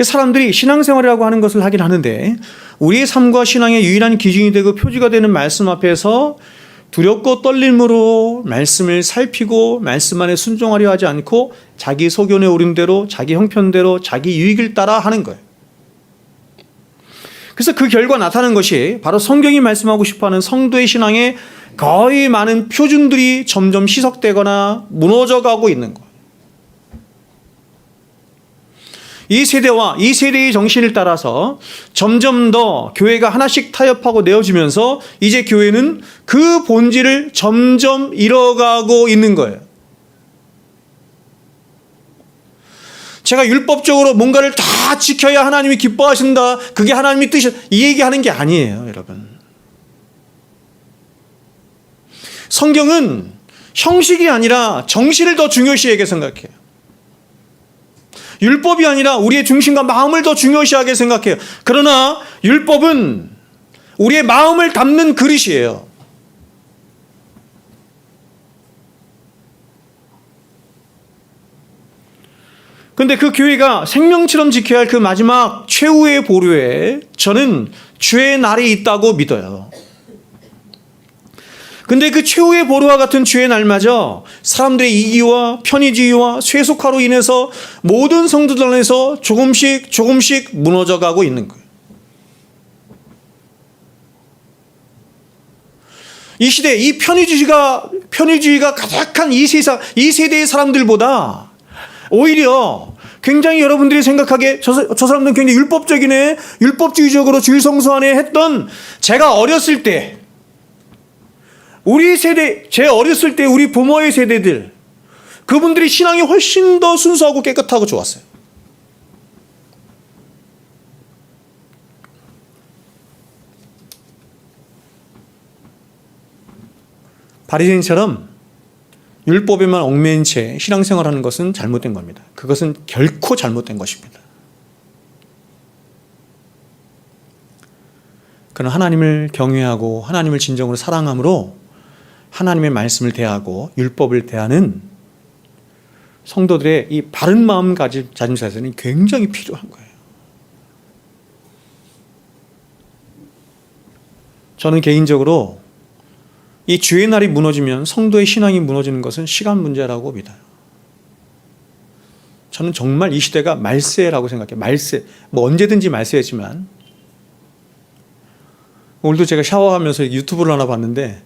사람들이 신앙생활이라고 하는 것을 하긴 하는데 우리의 삶과 신앙의 유일한 기준이 되고 표지가 되는 말씀 앞에서 두렵고 떨림으로 말씀을 살피고 말씀 안에 순종하려 하지 않고 자기 소견에 오른 대로 자기 형편대로 자기 유익을 따라 하는 거예요. 그래서 그 결과 나타나는 것이 바로 성경이 말씀하고 싶어하는 성도의 신앙의 거의 많은 표준들이 점점 희석되거나 무너져가고 있는 거예요. 이 세대와 이 세대의 정신을 따라서 점점 더 교회가 하나씩 타협하고 내어지면서 이제 교회는 그 본질을 점점 잃어가고 있는 거예요. 제가 율법적으로 뭔가를 다 지켜야 하나님이 기뻐하신다, 그게 하나님의 뜻이다, 이 얘기하는 게 아니에요, 여러분. 성경은 형식이 아니라 정신을 더 중요시하게 생각해요. 율법이 아니라 우리의 중심과 마음을 더 중요시하게 생각해요. 그러나 율법은 우리의 마음을 담는 그릇이에요. 그런데 그 교회가 생명처럼 지켜야 할 그 마지막 최후의 보루에 저는 주의 날이 있다고 믿어요. 근데 그 최후의 보루와 같은 주의 날마저 사람들의 이기와 편의주의와 세속화로 인해서 모든 성도들 안에서 조금씩 무너져가고 있는 거예요. 이 시대, 이 편의주의가 가득한 이 세상, 이 세대의 사람들보다 오히려 굉장히 여러분들이 생각하기에 저 사람들은 굉장히 율법적이네, 율법주의적으로 주일 성수하네 했던 제가 어렸을 때, 우리 세대, 제 어렸을 때 우리 부모의 세대들, 그분들이 신앙이 훨씬 더 순수하고 깨끗하고 좋았어요. 바리새인처럼 율법에만 얽매인 채 신앙생활하는 것은 잘못된 겁니다. 그것은 결코 잘못된 것입니다. 그는 하나님을 경외하고 하나님을 진정으로 사랑함으로 하나님의 말씀을 대하고 율법을 대하는 성도들의 이 바른 마음가짐 자세는 굉장히 필요한 거예요. 저는 개인적으로 이 주의 날이 무너지면 성도의 신앙이 무너지는 것은 시간 문제라고 믿어요. 저는 정말 이 시대가 말세라고 생각해요. 말세, 뭐 언제든지 말세지만, 오늘도 제가 샤워하면서 유튜브를 하나 봤는데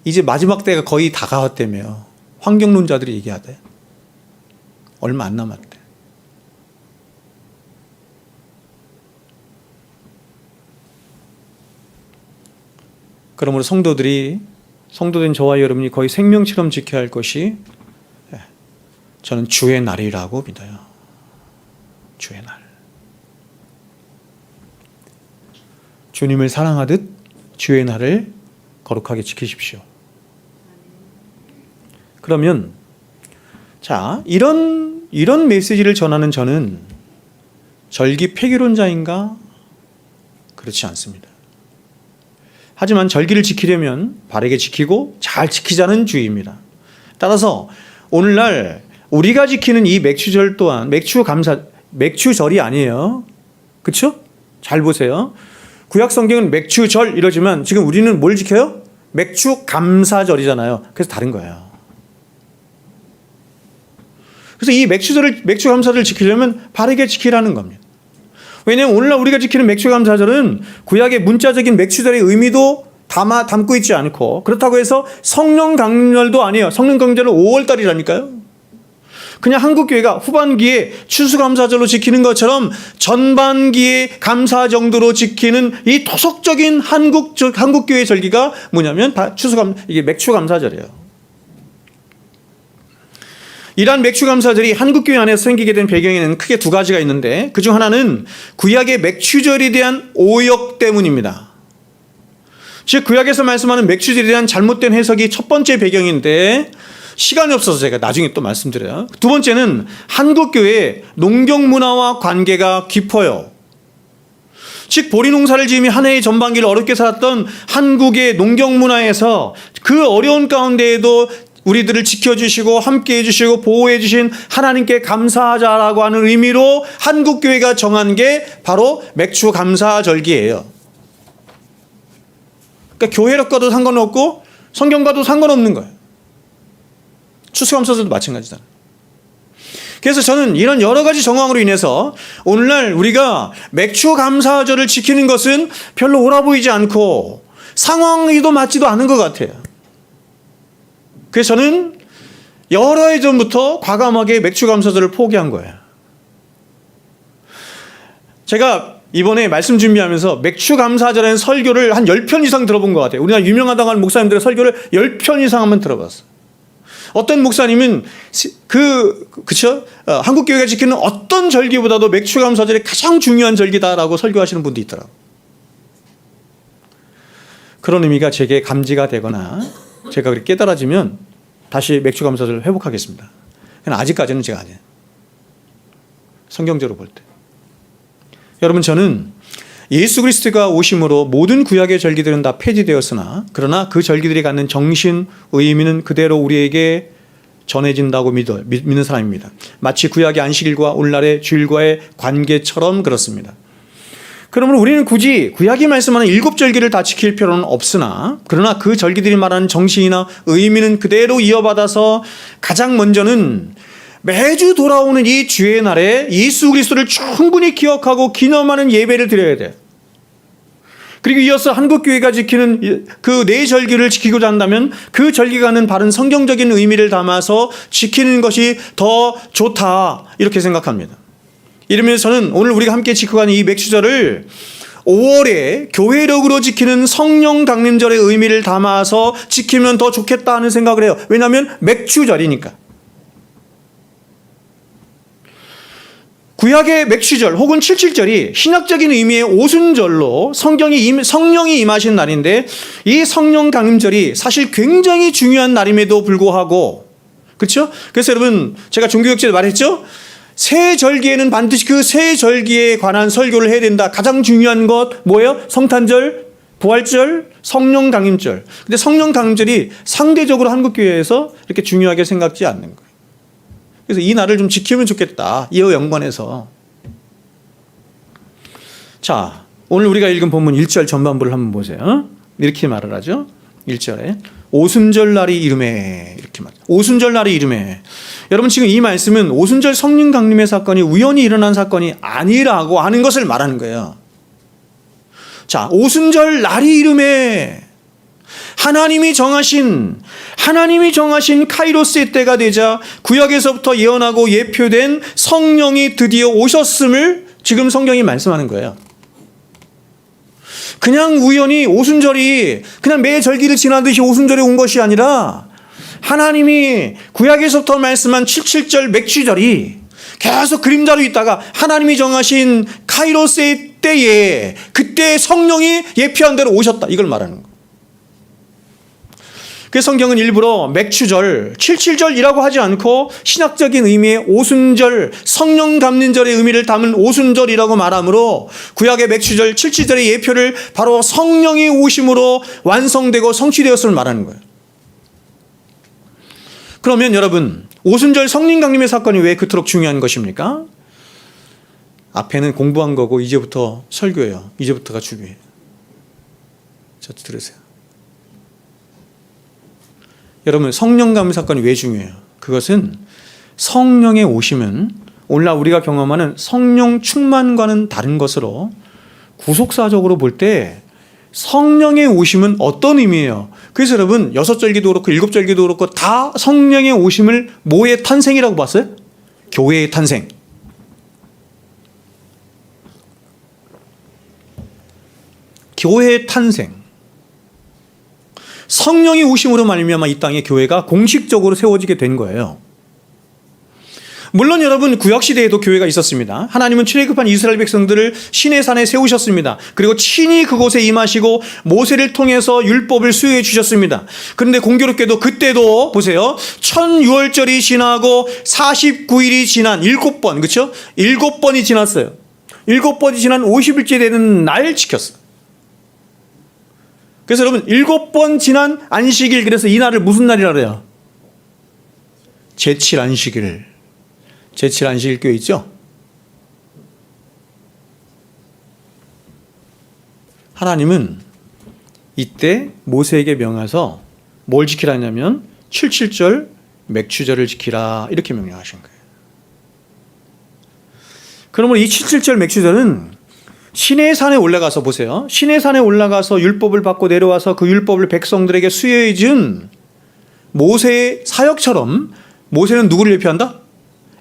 이제 마지막 때가 거의 다가왔다며요. 환경론자들이 얘기하대. 얼마 안 남았대. 그러므로 성도된 저와 여러분이 거의 생명처럼 지켜야 할 것이 저는 주의 날이라고 믿어요. 주의 날. 주님을 사랑하듯 주의 날을 거룩하게 지키십시오. 그러면 자, 이런 메시지를 전하는 저는 절기 폐기론자인가? 그렇지 않습니다. 하지만 절기를 지키려면 바르게 지키고 잘 지키자는 주의입니다. 따라서 오늘날 우리가 지키는 이 맥추절 또한 맥추절이 아니에요. 그렇죠? 잘 보세요. 구약 성경은 맥추절 이러지만 지금 우리는 뭘 지켜요? 맥추감사절이잖아요. 그래서 다른 거예요. 그래서 이 맥추감사절을 지키려면 바르게 지키라는 겁니다. 왜냐하면 오늘날 우리가 지키는 맥추감사절은 구약의 문자적인 맥추절의 의미도 담고 있지 않고, 그렇다고 해서 성령 강렬도 아니에요. 성령 강렬은 5월달이라니까요. 그냥 한국교회가 후반기에 추수감사절로 지키는 것처럼 전반기에 감사 정도로 지키는 이 토속적인 한국교회 절기가 뭐냐면 이게 맥추감사절이에요. 이러한 맥추감사절이 한국교회 안에서 생기게 된 배경에는 크게 두 가지가 있는데, 그중 하나는 구약의 맥추절에 대한 오역 때문입니다. 즉 구약에서 말씀하는 맥추절에 대한 잘못된 해석이 첫 번째 배경인데, 시간이 없어서 제가 나중에 또 말씀드려요. 두 번째는 한국교회의 농경문화와 관계가 깊어요. 즉 보리 농사를 지으며 한 해의 전반기를 어렵게 살았던 한국의 농경문화에서 그 어려운 가운데에도 우리들을 지켜주시고 함께해 주시고 보호해 주신 하나님께 감사하자라고 하는 의미로 한국교회가 정한 게 바로 맥추감사절기예요. 그러니까 교회력과도 상관없고 성경과도 상관없는 거예요. 추수감사절도 마찬가지다. 그래서 저는 이런 여러 가지 정황으로 인해서 오늘날 우리가 맥추감사절을 지키는 것은 별로 옳아 보이지 않고 상황이도 맞지도 않은 것 같아요. 그래서 저는 여러 해 전부터 과감하게 맥추감사절을 포기한 거예요. 제가 이번에 말씀 준비하면서 맥추감사절에 설교를 한 10편 이상 들어본 것 같아요. 우리나라 유명하다고 하는 목사님들의 설교를 10편 이상 한번 들어봤어요. 어떤 목사님은 한국교회가 지키는 어떤 절기보다도 맥추감사절이 가장 중요한 절기다라고 설교하시는 분도 있더라고요. 그런 의미가 제게 감지가 되거나 제가 그렇게 깨달아지면 다시 맥추감사절을 회복하겠습니다. 그냥 아직까지는 제가 아니에요. 성경적으로 볼 때. 여러분, 저는 예수 그리스도가 오심으로 모든 구약의 절기들은 다 폐지되었으나 그러나 그 절기들이 갖는 정신, 의미는 그대로 우리에게 전해진다고 믿는 사람입니다. 마치 구약의 안식일과 오늘날의 주일과의 관계처럼 그렇습니다. 그러면 우리는 굳이 구약이 말씀하는 7절기를 다 지킬 필요는 없으나 그러나 그 절기들이 말하는 정신이나 의미는 그대로 이어받아서 가장 먼저는 매주 돌아오는 이 주의 날에 예수 그리스도를 충분히 기억하고 기념하는 예배를 드려야 돼요. 그리고 이어서 한국교회가 지키는 그 네 절기를 지키고자 한다면 그 절기가 갖는 바른 성경적인 의미를 담아서 지키는 것이 더 좋다, 이렇게 생각합니다. 이러면서 저는 오늘 우리가 함께 지키고 가는 이 맥추절을 5월에 교회력으로 지키는 성령 강림절의 의미를 담아서 지키면 더 좋겠다 하는 생각을 해요. 왜냐하면 맥추절이니까. 구약의 맥추절 혹은 칠칠절이 신학적인 의미의 오순절로 성령이 임하신 날인데 이 성령 강림절이 사실 굉장히 중요한 날임에도 불구하고, 그렇죠? 그래서 여러분, 제가 종교개혁 때 말했죠? 새 절기에는 반드시 그 새 절기에 관한 설교를 해야 된다. 가장 중요한 것 뭐예요? 성탄절, 부활절, 성령 강림절. 근데 성령 강림절이 상대적으로 한국교회에서 이렇게 중요하게 생각지 않는 거예요. 그래서 이 날을 좀 지키면 좋겠다, 이와 연관해서. 자, 오늘 우리가 읽은 본문 1절 전반부를 한번 보세요. 이렇게 말을 하죠. 1절에 오순절 날이 이름에, 이렇게 말해요. 오순절 날이 이름에. 여러분, 지금 이 말씀은 오순절 성령 강림의 사건이 우연히 일어난 사건이 아니라고 하는 것을 말하는 거예요. 자, 오순절 날이 이름에 하나님이 정하신 카이로스의 때가 되자 구약에서부터 예언하고 예표된 성령이 드디어 오셨음을 지금 성경이 말씀하는 거예요. 그냥 우연히 오순절이 그냥 매 절기를 지나듯이 오순절이 온 것이 아니라 하나님이 구약에서부터 말씀한 77절 맥추절이 계속 그림자로 있다가 하나님이 정하신 카이로스의 때에 그때 성령이 예표한 대로 오셨다, 이걸 말하는 거예요. 그래서 성경은 일부러 맥추절, 77절이라고 하지 않고 신학적인 의미의 오순절, 성령 감림절의 의미를 담은 오순절이라고 말하므로 구약의 맥추절, 77절의 예표를 바로 성령이 오심으로 완성되고 성취되었음을 말하는 거예요. 그러면 여러분, 오순절 성령 강림의 사건이 왜 그토록 중요한 것입니까? 앞에는 공부한 거고 이제부터 설교예요. 이제부터가 중요해요. 자, 들으세요. 여러분, 성령 강림 사건이 왜 중요해요? 그것은 성령의 오심은 오늘날 우리가 경험하는 성령 충만과는 다른 것으로 구속사적으로 볼 때 성령의 오심은 어떤 의미예요? 그래서 여러분, 6절기도 그렇고 7절기도 그렇고 다 성령의 오심을 뭐의 탄생이라고 봤어요? 교회의 탄생. 교회의 탄생. 성령이 오심으로 말미암아 이 땅에 교회가 공식적으로 세워지게 된 거예요. 물론 여러분, 구약시대에도 교회가 있었습니다. 하나님은 출애굽한 이스라엘 백성들을 시내산에 세우셨습니다. 그리고 친히 그곳에 임하시고 모세를 통해서 율법을 수여해 주셨습니다. 그런데 공교롭게도 그때도 보세요, 1006월절이 지나고 49일이 지난 7번, 그렇죠? 7번이 지났어요. 7번이 지난 50일째 되는 날 지켰어요. 그래서 여러분, 7번 지난 안식일, 그래서 이 날을 무슨 날이라 그래요? 제7안식일. 제7안식일 교회 있죠? 하나님은 이때 모세에게 명해서 뭘 지키라 했냐면 77절 맥추절을 지키라, 이렇게 명령하신 거예요. 그러면 이 77절 맥추절은 시내산에 올라가서 보세요. 시내산에 올라가서 율법을 받고 내려와서 그 율법을 백성들에게 수여해 준 모세의 사역처럼 모세는 누구를 예표한다?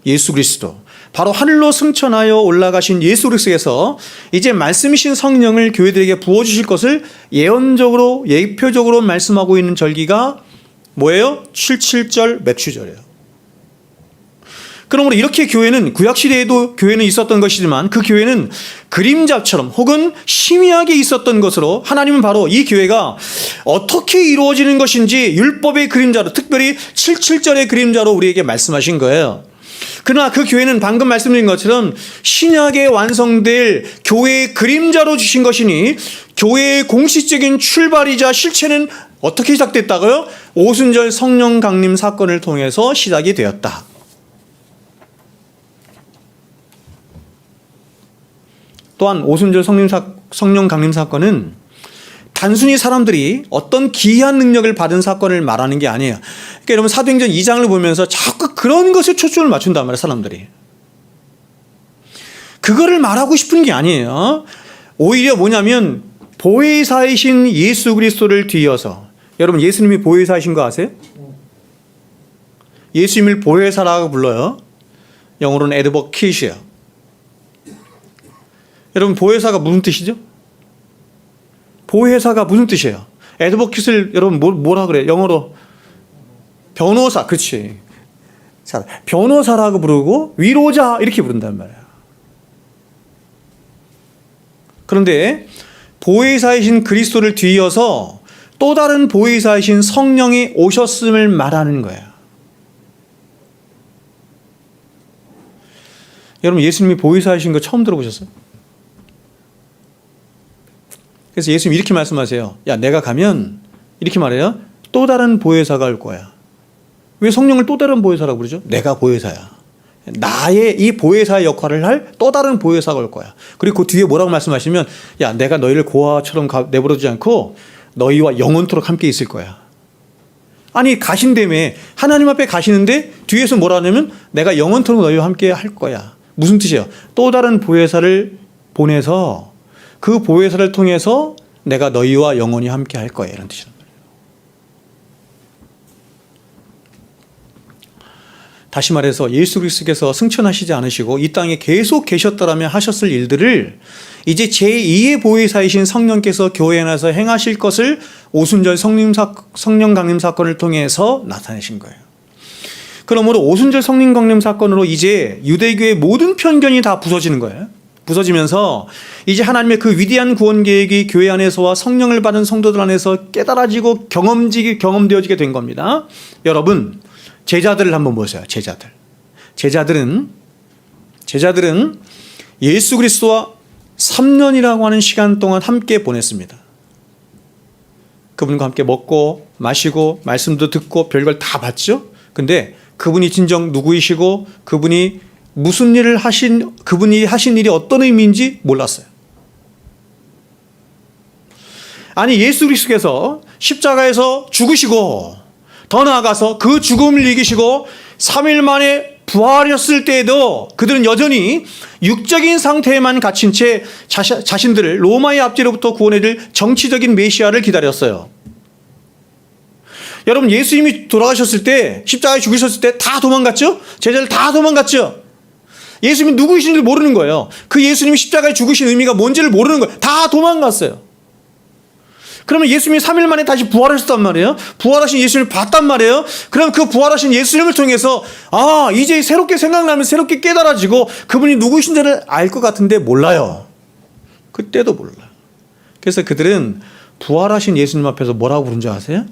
예수 그리스도. 바로 하늘로 승천하여 올라가신 예수 그리스도께서 이제 말씀이신 성령을 교회들에게 부어주실 것을 예언적으로 예표적으로 말씀하고 있는 절기가 뭐예요? 77절 맥주절이에요. 그러므로 이렇게 교회는 구약시대에도 교회는 있었던 것이지만 그 교회는 그림자처럼 혹은 희미하게 있었던 것으로 하나님은 바로 이 교회가 어떻게 이루어지는 것인지 율법의 그림자로 특별히 77절의 그림자로 우리에게 말씀하신 거예요. 그러나 그 교회는 방금 말씀드린 것처럼 신약에 완성될 교회의 그림자로 주신 것이니 교회의 공식적인 출발이자 실체는 어떻게 시작됐다고요? 오순절 성령 강림 사건을 통해서 시작이 되었다. 또한 오순절 성령 강림 사건은 단순히 사람들이 어떤 기이한 능력을 받은 사건을 말하는 게 아니에요. 그러니까 여러분 사도행전 2장을 보면서 자꾸 그런 것에 초점을 맞춘단 말이에요. 사람들이. 그거를 말하고 싶은 게 아니에요. 오히려 뭐냐면 보혜사이신 예수 그리스도를 뒤이어서, 여러분 예수님이 보혜사이신 거 아세요? 예수님을 보혜사라고 불러요. 영어로는 에드버킷이에요. 여러분 보혜사가 무슨 뜻이죠? 보혜사가 무슨 뜻이에요? 에드버킷을 여러분 뭐라 그래요? 영어로 변호사. 그렇지. 자, 변호사라고 부르고 위로자 이렇게 부른단 말이에요. 그런데 보혜사이신 그리스도를 뒤이어서 또 다른 보혜사이신 성령이 오셨음을 말하는 거예요. 여러분 예수님이 보혜사이신 거 처음 들어보셨어요? 그래서 예수님이 이렇게 말씀하세요. 야, 내가 가면 이렇게 말해요. 또 다른 보혜사가 올 거야. 왜 성령을 또 다른 보혜사라고 부르죠? 내가 보혜사야. 나의 이 보혜사의 역할을 할 또 다른 보혜사가 올 거야. 그리고 그 뒤에 뭐라고 말씀하시면, 야, 내가 너희를 고아처럼 내버려두지 않고 너희와 영원토록 함께 있을 거야. 아니 가신다며, 하나님 앞에 가시는데 뒤에서 뭐라 하냐면 내가 영원토록 너희와 함께 할 거야. 무슨 뜻이에요? 또 다른 보혜사를 보내서 그 보혜사를 통해서 내가 너희와 영원히 함께 할 거야, 이런 뜻이란 말이에요. 다시 말해서 예수 그리스도께서 승천하시지 않으시고 이 땅에 계속 계셨더라면 하셨을 일들을 이제 제2의 보혜사이신 성령께서 교회 안에서 행하실 것을 오순절 성령 강림 사건을 통해서 나타내신 거예요. 그러므로 오순절 성령 강림 사건으로 이제 유대교의 모든 편견이 다 부서지는 거예요. 부서지면서 이제 하나님의 그 위대한 구원 계획이 교회 안에서와 성령을 받은 성도들 안에서 깨달아지고 경험되어지게 된 겁니다. 여러분, 제자들을 한번 보세요. 제자들은 예수 그리스도와 3년이라고 하는 시간 동안 함께 보냈습니다. 그분과 함께 먹고 마시고 말씀도 듣고 별걸 다 봤죠. 근데 그분이 진정 누구이시고 그분이 하신 일이 어떤 의미인지 몰랐어요. 아니 예수 그리스도께서 십자가에서 죽으시고 더 나아가서 그 죽음을 이기시고 3일 만에 부활했을 때에도 그들은 여전히 육적인 상태에만 갇힌 채 자신들을 로마의 압제로부터 구원해줄 정치적인 메시아를 기다렸어요. 여러분 예수님이 돌아가셨을 때, 십자가에 죽으셨을 때 다 도망갔죠? 제자들 다 도망갔죠? 예수님이 누구이신지를 모르는 거예요. 그 예수님이 십자가에 죽으신 의미가 뭔지를 모르는 거예요. 다 도망갔어요. 그러면 예수님이 3일 만에 다시 부활하셨단 말이에요. 부활하신 예수님을 봤단 말이에요. 그럼 그 부활하신 예수님을 통해서 이제 새롭게 생각나면 새롭게 깨달아지고 그분이 누구이신지를 알 것 같은데 몰라요. 그때도 몰라요. 그래서 그들은 부활하신 예수님 앞에서 뭐라고 부른 줄 아세요?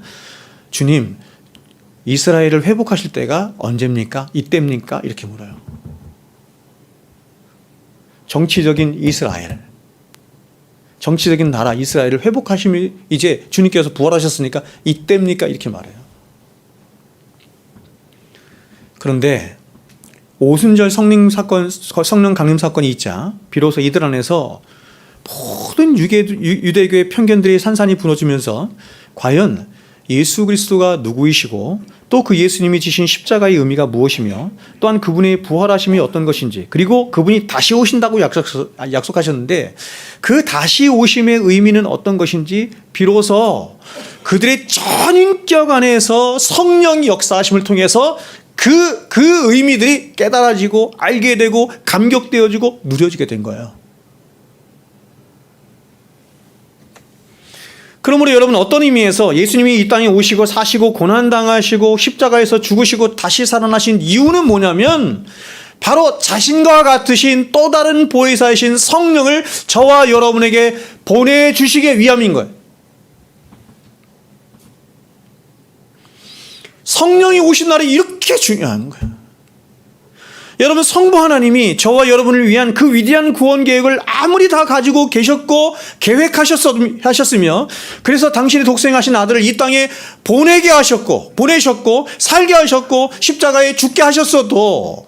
주님, 이스라엘을 회복하실 때가 언제입니까? 이때입니까? 이렇게 물어요. 정치적인 이스라엘, 정치적인 나라 이스라엘을 회복하심이 이제 주님께서 부활하셨으니까 이때입니까? 이렇게 말해요. 그런데 오순절 성령 강림 사건이 있자 비로소 이들 안에서 모든 유대교의 편견들이 산산이 무너지면서 과연 예수 그리스도가 누구이시고 또 그 예수님이 지신 십자가의 의미가 무엇이며 또한 그분의 부활하심이 어떤 것인지, 그리고 그분이 다시 오신다고 약속하셨는데 그 다시 오심의 의미는 어떤 것인지 비로소 그들의 전인격 안에서 성령이 역사하심을 통해서 그 의미들이 깨달아지고 알게 되고 감격되어지고 누려지게 된 거예요. 그러므로 여러분, 어떤 의미에서 예수님이 이 땅에 오시고 사시고 고난당하시고 십자가에서 죽으시고 다시 살아나신 이유는 뭐냐면 바로 자신과 같으신 또 다른 보혜사이신 성령을 저와 여러분에게 보내주시기 위함인 거예요. 성령이 오신 날이 이렇게 중요한 거예요. 여러분, 성부 하나님이 저와 여러분을 위한 그 위대한 구원 계획을 아무리 다 가지고 계셨고 계획하셨으며 그래서 당신의 독생하신 아들을 이 땅에 보내셨고 살게 하셨고 십자가에 죽게 하셨어도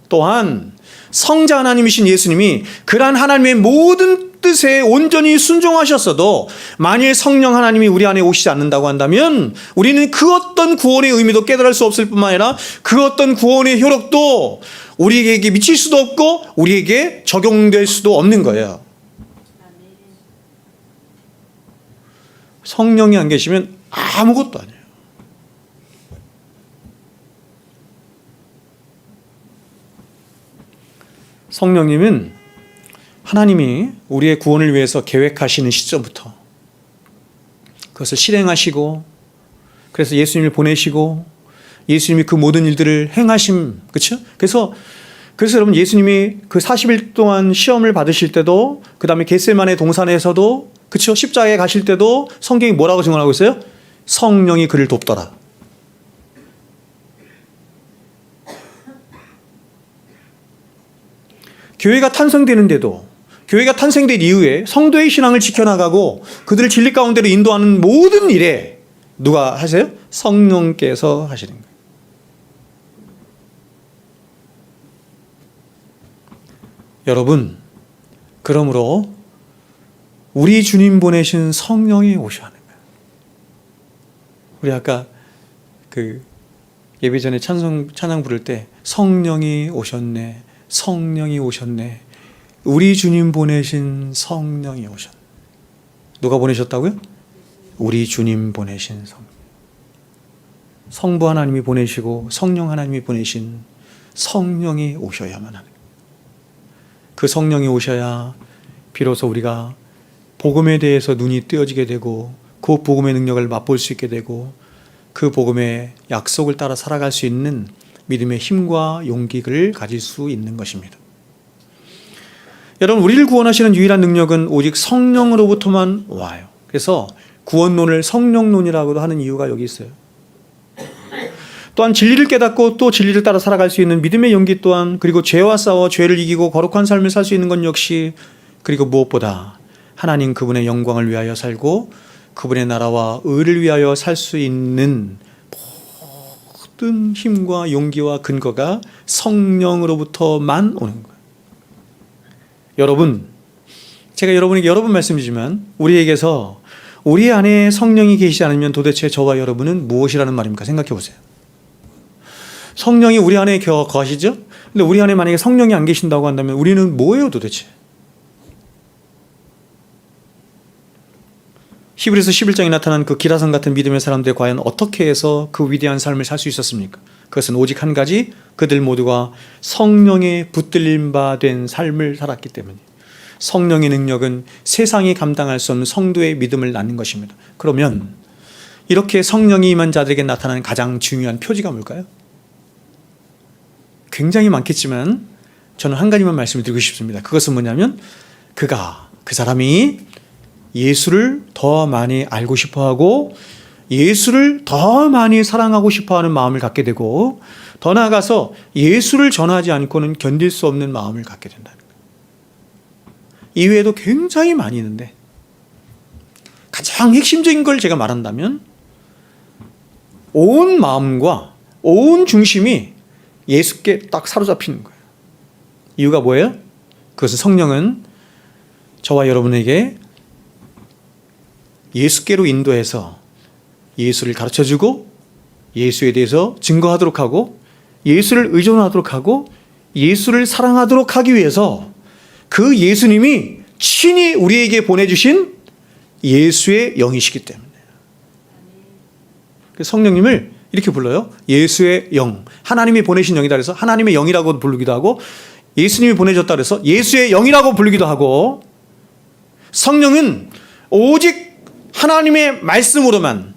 또한 성자 하나님이신 예수님이 그러한 하나님의 모든 뜻에 온전히 순종하셨어도 만일 성령 하나님이 우리 안에 오시지 않는다고 한다면 우리는 그 어떤 구원의 의미도 깨달을 수 없을 뿐만 아니라 그 어떤 구원의 효력도 우리에게 미칠 수도 없고 우리에게 적용될 수도 없는 거예요. 성령이 안 계시면 아무것도 아니에요. 성령님은 하나님이 우리의 구원을 위해서 계획하시는 시점부터 그것을 실행하시고 그래서 예수님을 보내시고 예수님이 그 모든 일들을 행하심, 그렇죠? 그래서 여러분, 예수님이 그 40일 동안 시험을 받으실 때도 그 다음에 겟세마네 동산에서도, 그렇죠? 십자가에 가실 때도 성경이 뭐라고 증언하고 있어요? 성령이 그를 돕더라. 교회가 탄생되는데도 교회가 탄생된 이후에 성도의 신앙을 지켜나가고 그들을 진리 가운데로 인도하는 모든 일에 누가 하세요? 성령께서 하시는 거예요. 여러분, 그러므로 우리 주님 보내신 성령이 오셔야 하는 거예요. 우리 아까 그 예배 전에 찬양 부를 때 성령이 오셨네, 성령이 오셨네. 우리 주님 보내신 성령이 오셨네. 누가 보내셨다고요? 우리 주님 보내신 성부 하나님이 보내시고 성령 하나님이 보내신 성령이 오셔야만 하는, 그 성령이 오셔야 비로소 우리가 복음에 대해서 눈이 뜨여지게 되고 그 복음의 능력을 맛볼 수 있게 되고 그 복음의 약속을 따라 살아갈 수 있는 믿음의 힘과 용기를 가질 수 있는 것입니다. 여러분, 우리를 구원하시는 유일한 능력은 오직 성령으로부터만 와요. 그래서 구원론을 성령론이라고도 하는 이유가 여기 있어요. 또한 진리를 깨닫고 또 진리를 따라 살아갈 수 있는 믿음의 용기 또한, 그리고 죄와 싸워 죄를 이기고 거룩한 삶을 살 수 있는 것 역시, 그리고 무엇보다 하나님 그분의 영광을 위하여 살고 그분의 나라와 의를 위하여 살 수 있는 모든 힘과 용기와 근거가 성령으로부터만 오는 거예요. 여러분, 제가 여러분에게 여러 번 말씀드리지만 우리에게서 우리 안에 성령이 계시지 않으면 도대체 저와 여러분은 무엇이라는 말입니까? 생각해 보세요. 성령이 우리 안에 거하시죠? 근데 우리 안에 만약에 성령이 안 계신다고 한다면 우리는 뭐예요 도대체? 히브리서 11장에 나타난 그 기라성 같은 믿음의 사람들이 과연 어떻게 해서 그 위대한 삶을 살 수 있었습니까? 그것은 오직 한 가지, 그들 모두가 성령에 붙들림 바 된 삶을 살았기 때문에, 성령의 능력은 세상이 감당할 수 없는 성도의 믿음을 낳는 것입니다. 그러면 이렇게 성령이 임한 자들에게 나타나는 가장 중요한 표지가 뭘까요? 굉장히 많겠지만 저는 한 가지만 말씀을 드리고 싶습니다. 그것은 뭐냐면 그 사람이 예수를 더 많이 알고 싶어하고 예수를 더 많이 사랑하고 싶어하는 마음을 갖게 되고, 더 나아가서 예수를 전하지 않고는 견딜 수 없는 마음을 갖게 된다는 거예요. 이외에도 굉장히 많이 있는데 가장 핵심적인 걸 제가 말한다면 온 마음과 온 중심이 예수께 딱 사로잡히는 거예요. 이유가 뭐예요? 그것은 성령은 저와 여러분에게 예수께로 인도해서 예수를 가르쳐주고 예수에 대해서 증거하도록 하고 예수를 의존하도록 하고 예수를 사랑하도록 하기 위해서 그 예수님이 친히 우리에게 보내주신 예수의 영이시기 때문에 성령님을 이렇게 불러요. 예수의 영. 하나님이 보내신 영이다 그래서 하나님의 영이라고 부르기도 하고, 예수님이 보내줬다 그래서 예수의 영이라고 부르기도 하고, 성령은 오직 하나님의 말씀으로만,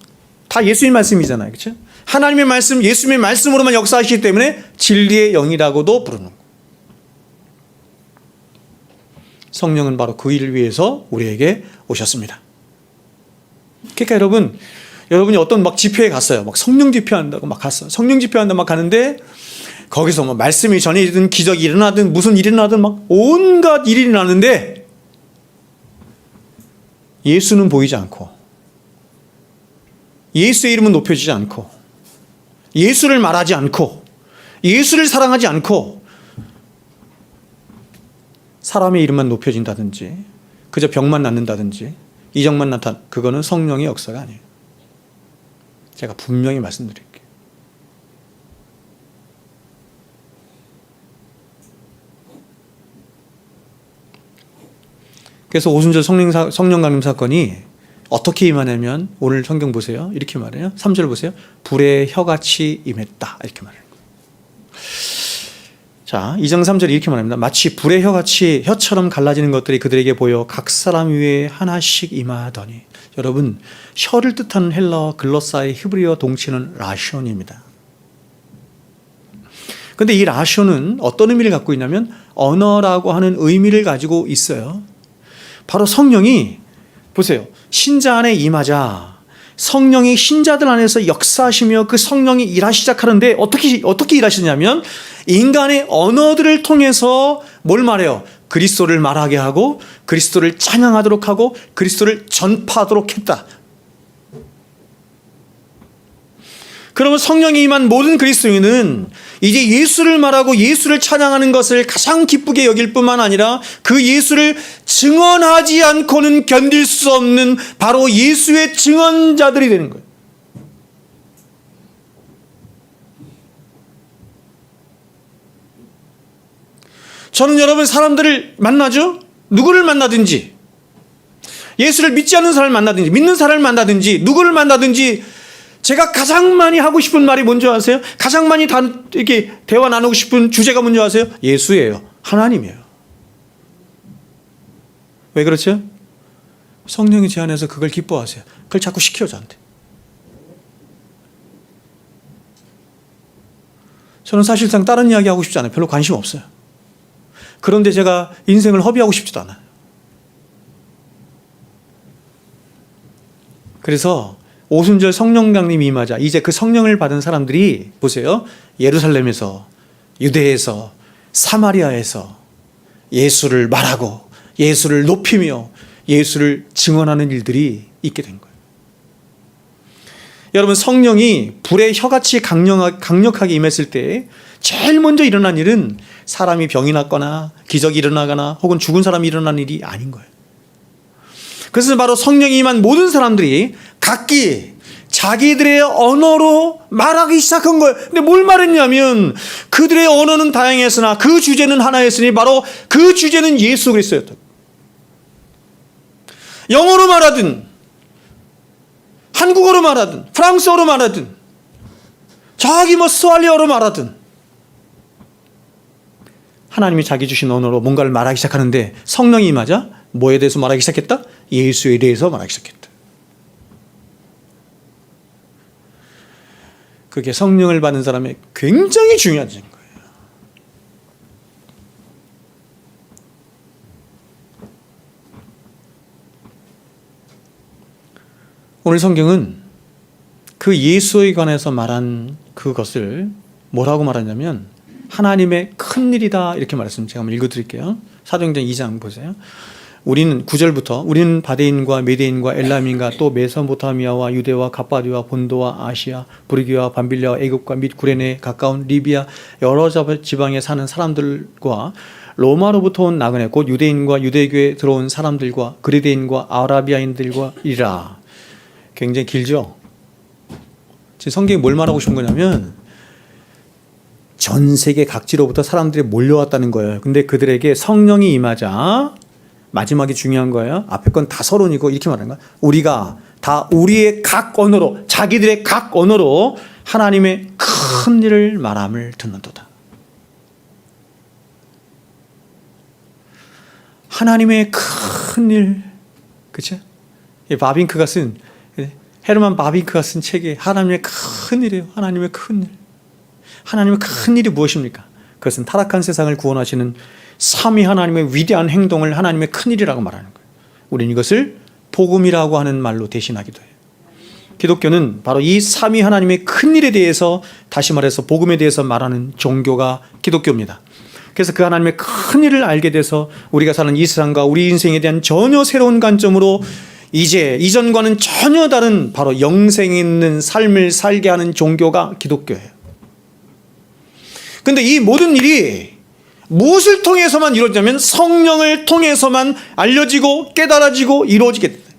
다 예수님 말씀이잖아요. 그렇죠? 하나님의 말씀, 예수님의 말씀으로만 역사하시기 때문에 진리의 영이라고도 부르는 거예요. 성령은 바로 그 일을 위해서 우리에게 오셨습니다. 그러니까 여러분이 어떤 막 집회에 갔어요. 막 성령 집회한다고 막 갔어요. 성령 집회한다 막 가는데 거기서 뭐 말씀이 전해지든 기적이 일어나든 무슨 일이 일어나든 막 온갖 일이 일어나는데 예수는 보이지 않고, 예수의 이름은 높여지지 않고, 예수를 말하지 않고, 예수를 사랑하지 않고, 사람의 이름만 높여진다든지 그저 병만 낫는다든지 이적만 나타나, 그거는 성령의 역사가 아니에요. 제가 분명히 말씀드릴게요. 그래서 오순절 성령 강림 사건이 어떻게 임하냐면, 오늘 성경 보세요. 이렇게 말해요. 3절 보세요. 불의 혀같이 임했다. 이렇게 말해요. 자, 2장 3절이 이렇게 말합니다. 마치 불의 혀같이 혀처럼 갈라지는 것들이 그들에게 보여 각 사람 위에 하나씩 임하더니. 여러분, 혀를 뜻하는 헬라어 글로사의 히브리어 동치는 라시온입니다. 그런데 이 라시온은 어떤 의미를 갖고 있냐면 언어라고 하는 의미를 가지고 있어요. 바로 성령이, 보세요, 신자 안에 임하자 성령이 신자들 안에서 역사하시며 그 성령이 일하시 시작하는데 어떻게 일하시냐면 인간의 언어들을 통해서 뭘 말해요? 그리스도를 말하게 하고 그리스도를 찬양하도록 하고 그리스도를 전파하도록 했다. 그러면 성령이 임한 모든 그리스도인은 이제 예수를 말하고 예수를 찬양하는 것을 가장 기쁘게 여길 뿐만 아니라 그 예수를 증언하지 않고는 견딜 수 없는 바로 예수의 증언자들이 되는 거예요. 저는 여러분 사람들을 만나죠? 누구를 만나든지, 예수를 믿지 않는 사람을 만나든지 믿는 사람을 만나든지 누구를 만나든지 제가 가장 많이 하고 싶은 말이 뭔지 아세요? 가장 많이 이렇게 대화 나누고 싶은 주제가 뭔지 아세요? 예수예요. 하나님이에요. 왜 그렇죠? 성령이 제 안에서 그걸 기뻐하세요. 그걸 자꾸 시켜 저한테. 저는 사실상 다른 이야기 하고 싶지 않아요. 별로 관심 없어요. 그런데 제가 인생을 허비하고 싶지도 않아요. 그래서 오순절 성령 강림이 임하자 이제 그 성령을 받은 사람들이 보세요. 예루살렘에서, 유대에서, 사마리아에서 예수를 말하고 예수를 높이며 예수를 증언하는 일들이 있게 된 거예요. 여러분, 성령이 불의 혀같이 강력하게 임했을 때 제일 먼저 일어난 일은 사람이 병이 났거나 기적이 일어나거나 혹은 죽은 사람이 일어난 일이 아닌 거예요. 그래서 바로 성령이 임한 모든 사람들이 각기 자기들의 언어로 말하기 시작한 거예요. 근데 뭘 말했냐면 그들의 언어는 다양했으나 그 주제는 하나였으니 바로 그 주제는 예수 그리스도였다. 영어로 말하든 한국어로 말하든 프랑스어로 말하든 저기 스왈리어로 말하든 하나님이 자기 주신 언어로 뭔가를 말하기 시작하는데 성령이 임하자 뭐에 대해서 말하기 시작했다? 예수에 대해서 말하기 시작했다. 그게 성령을 받는 사람의 굉장히 중요한 거예요. 오늘 성경은 그 예수에 관해서 말한 그것을 뭐라고 말하냐면 하나님의 큰 일이다 이렇게 말했습니다. 제가 한번 읽어드릴게요. 사도행전 2장 보세요. 우리는 9절부터 우리는 바데인과 메데인과 엘람인과 또 메소포타미아와 유대와 갑바디와 본도와 아시아 브리기와 밤빌리아와 애굽과 및 구레네에 가까운 리비아 여러 지방에 사는 사람들과 로마로부터 온 나그네 곧 유대인과 유대교에 들어온 사람들과 그리스인과 아라비아인들과 이라. 굉장히 길죠? 지금 성경이 뭘 말하고 싶은 거냐면 전 세계 각지로부터 사람들이 몰려왔다는 거예요. 근데 그들에게 성령이 임하자 마지막이 중요한 거예요. 앞에 건 다 서론이고 이렇게 말하는 거예요. 우리가 다 우리의 각 언어로 자기들의 각 언어로 하나님의 큰 일을 말함을 듣는도다. 하나님의 큰 일, 그쵸? 바빙크가 쓴, 헤르만 바빙크가 쓴 책에 하나님의 큰 일이에요. 하나님의 큰 일. 하나님의 큰 일이 무엇입니까? 그것은 타락한 세상을 구원하시는 삼위 하나님의 위대한 행동을 하나님의 큰 일이라고 말하는 거예요. 우리는 이것을 복음이라고 하는 말로 대신하기도 해요. 기독교는 바로 이 삼위 하나님의 큰 일에 대해서, 다시 말해서 복음에 대해서 말하는 종교가 기독교입니다. 그래서 그 하나님의 큰 일을 알게 돼서 우리가 사는 이 세상과 우리 인생에 대한 전혀 새로운 관점으로 이제 이전과는 전혀 다른 바로 영생 있는 삶을 살게 하는 종교가 기독교예요. 그런데 이 모든 일이 무엇을 통해서만 이루어지냐면 성령을 통해서만 알려지고 깨달아지고 이루어지게 됩니다.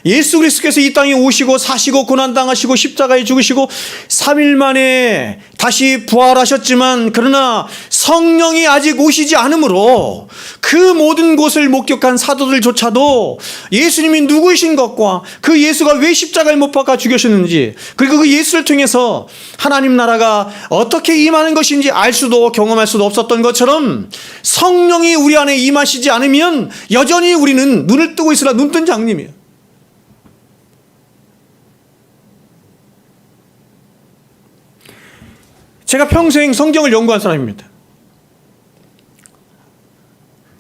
예수 그리스도께서 이 땅에 오시고 사시고 고난당하시고 십자가에 죽으시고 3일 만에 다시 부활하셨지만, 그러나 성령이 아직 오시지 않으므로 그 모든 곳을 목격한 사도들조차도 예수님이 누구이신 것과 그 예수가 왜 십자가에 못 박아 죽으셨는지, 그리고 그 예수를 통해서 하나님 나라가 어떻게 임하는 것인지 알 수도 경험할 수도 없었던 것처럼, 성령이 우리 안에 임하시지 않으면 여전히 우리는 눈을 뜨고 있으라 눈뜬 장님이에요. 제가 평생 성경을 연구한 사람입니다.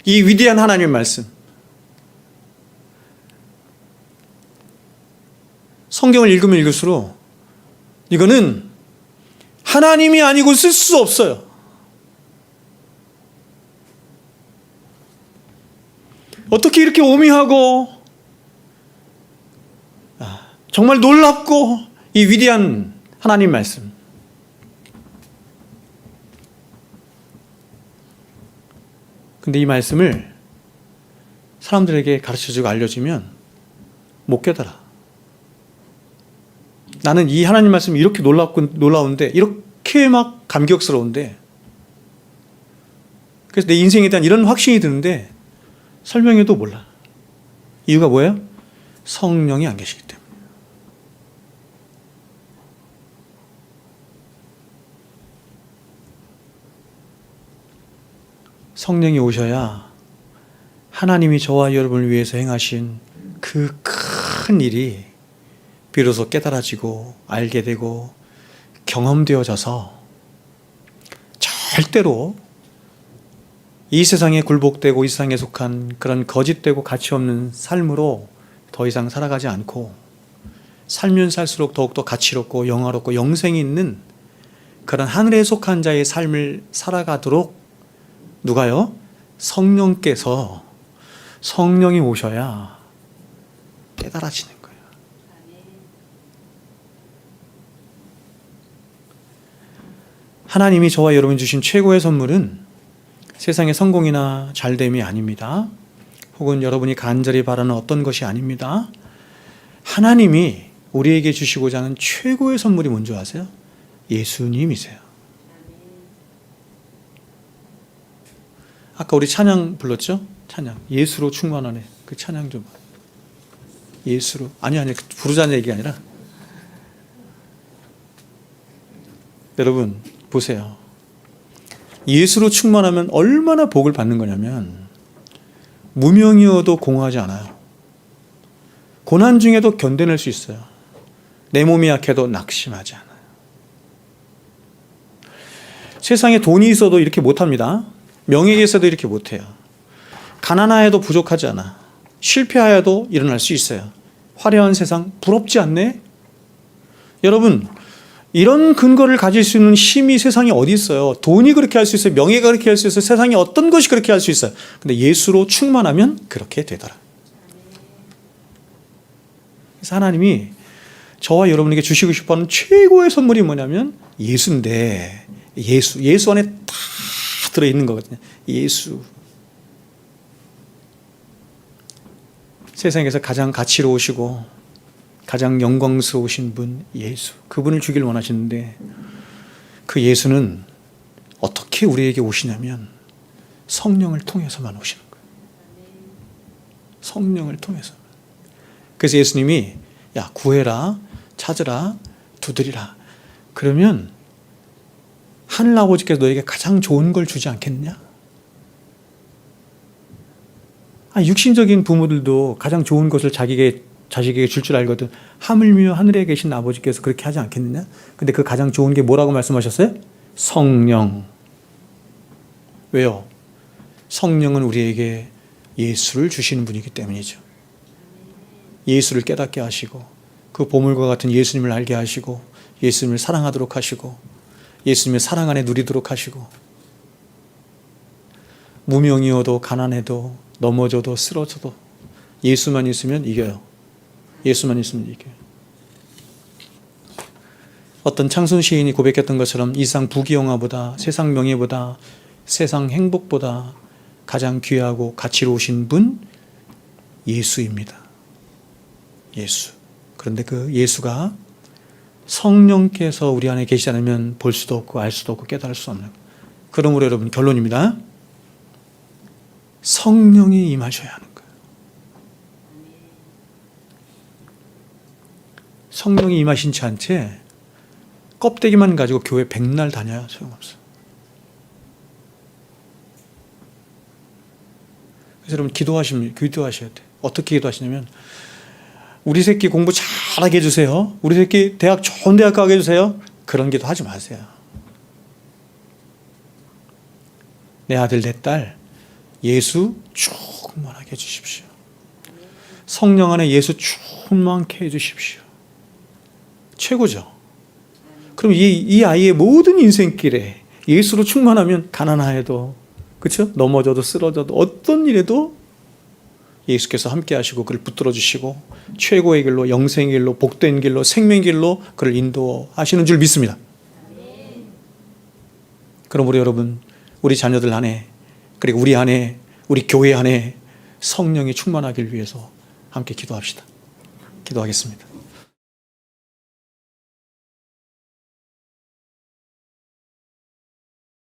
이 위대한 하나님의 말씀, 성경을 읽으면 읽을수록 이거는 하나님이 아니고 쓸 수 없어요. 어떻게 이렇게 오묘하고 정말 놀랍고 이 위대한 하나님 말씀, 근데 이 말씀을 사람들에게 가르쳐주고 알려주면 못 깨달아. 나는 이 하나님 말씀이 이렇게 놀라운데, 이렇게 막 감격스러운데, 그래서 내 인생에 대한 이런 확신이 드는데 설명해도 몰라. 이유가 뭐예요? 성령이 안 계시기 때문에. 성령이 오셔야 하나님이 저와 여러분을 위해서 행하신 그 큰 일이 비로소 깨달아지고 알게 되고 경험되어져서 절대로 이 세상에 굴복되고 이 세상에 속한 그런 거짓되고 가치 없는 삶으로 더 이상 살아가지 않고, 살면 살수록 더욱더 가치롭고 영화롭고 영생이 있는 그런 하늘에 속한 자의 삶을 살아가도록 누가요? 성령께서, 성령이 오셔야 깨달아지는 거예요. 하나님이 저와 여러분 주신 최고의 선물은 세상의 성공이나 잘됨이 아닙니다. 혹은 여러분이 간절히 바라는 어떤 것이 아닙니다. 하나님이 우리에게 주시고자 하는 최고의 선물이 뭔지 아세요? 예수님이세요. 아까 우리 찬양 불렀죠? 찬양. 예수로 충만하네. 그 찬양 좀. 예수로. 아니, 부르자는 얘기가 아니라. 여러분, 보세요. 예수로 충만하면 얼마나 복을 받는 거냐면, 무명이어도 공허하지 않아요. 고난 중에도 견뎌낼 수 있어요. 내 몸이 약해도 낙심하지 않아요. 세상에 돈이 있어도 이렇게 못합니다. 명예가 있어도 이렇게 못해요. 가난하여도 부족하지 않아. 실패하여도 일어날 수 있어요. 화려한 세상 부럽지 않네? 여러분, 이런 근거를 가질 수 있는 힘이 세상에 어디 있어요? 돈이 그렇게 할 수 있어요. 명예가 그렇게 할 수 있어요. 세상에 어떤 것이 그렇게 할 수 있어요. 근데 예수로 충만하면 그렇게 되더라. 그래서 하나님이 저와 여러분에게 주시고 싶어하는 최고의 선물이 뭐냐면 예수인데, 예수 안에 다 들어있는 거거든요. 예수. 세상에서 가장 가치로우시고 가장 영광스러우신 분 예수. 그분을 주길 원하시는데, 그 예수는 어떻게 우리에게 오시냐면 성령을 통해서만 오시는 거예요. 성령을 통해서만. 그래서 예수님이 야, 구해라, 찾으라, 두드리라. 그러면 하늘 아버지께서 너에게 가장 좋은 걸 주지 않겠느냐? 육신적인 부모들도 가장 좋은 것을 자식에게 줄 줄 알거든. 하물며 하늘에 계신 아버지께서 그렇게 하지 않겠느냐? 근데 그 가장 좋은 게 뭐라고 말씀하셨어요? 성령. 왜요? 성령은 우리에게 예수를 주시는 분이기 때문이죠. 예수를 깨닫게 하시고 그 보물과 같은 예수님을 알게 하시고 예수님을 사랑하도록 하시고 예수님의 사랑 안에 누리도록 하시고 무명이어도 가난해도 넘어져도 쓰러져도 예수만 있으면 이겨요. 예수만 있으면 이겨요. 어떤 창순 시인이 고백했던 것처럼 이 세상 부귀영화보다 세상 명예보다 세상 행복보다 가장 귀하고 가치로우신 분 예수입니다. 예수. 그런데 그 예수가 성령께서 우리 안에 계시지 않으면 볼 수도 없고 알 수도 없고 깨달을 수 없는. 그러므로 여러분 결론입니다. 성령이 임하셔야 하는 거예요. 성령이 임하신 채 한 채 껍데기만 가지고 교회 백날 다녀야 소용없어요. 그래서 여러분 기도하셔야 돼요. 어떻게 기도하시냐면 우리 새끼 공부 잘하게 해주세요. 우리 새끼 대학 좋은 대학 가게 해주세요. 그런 기도 하지 마세요. 내 아들 내 딸 예수 충만하게 해주십시오. 성령 안에 예수 충만케 해주십시오. 최고죠. 그럼 이 아이의 모든 인생길에 예수로 충만하면 가난하여도 그렇죠? 넘어져도 쓰러져도 어떤 일에도 예수께서 함께 하시고 그를 붙들어 주시고 최고의 길로 영생의 길로 복된 길로 생명의 길로 그를 인도하시는 줄 믿습니다. 그러므로 여러분 우리 자녀들 안에 그리고 우리 안에 우리 교회 안에 성령이 충만하길 위해서 함께 기도합시다. 기도하겠습니다.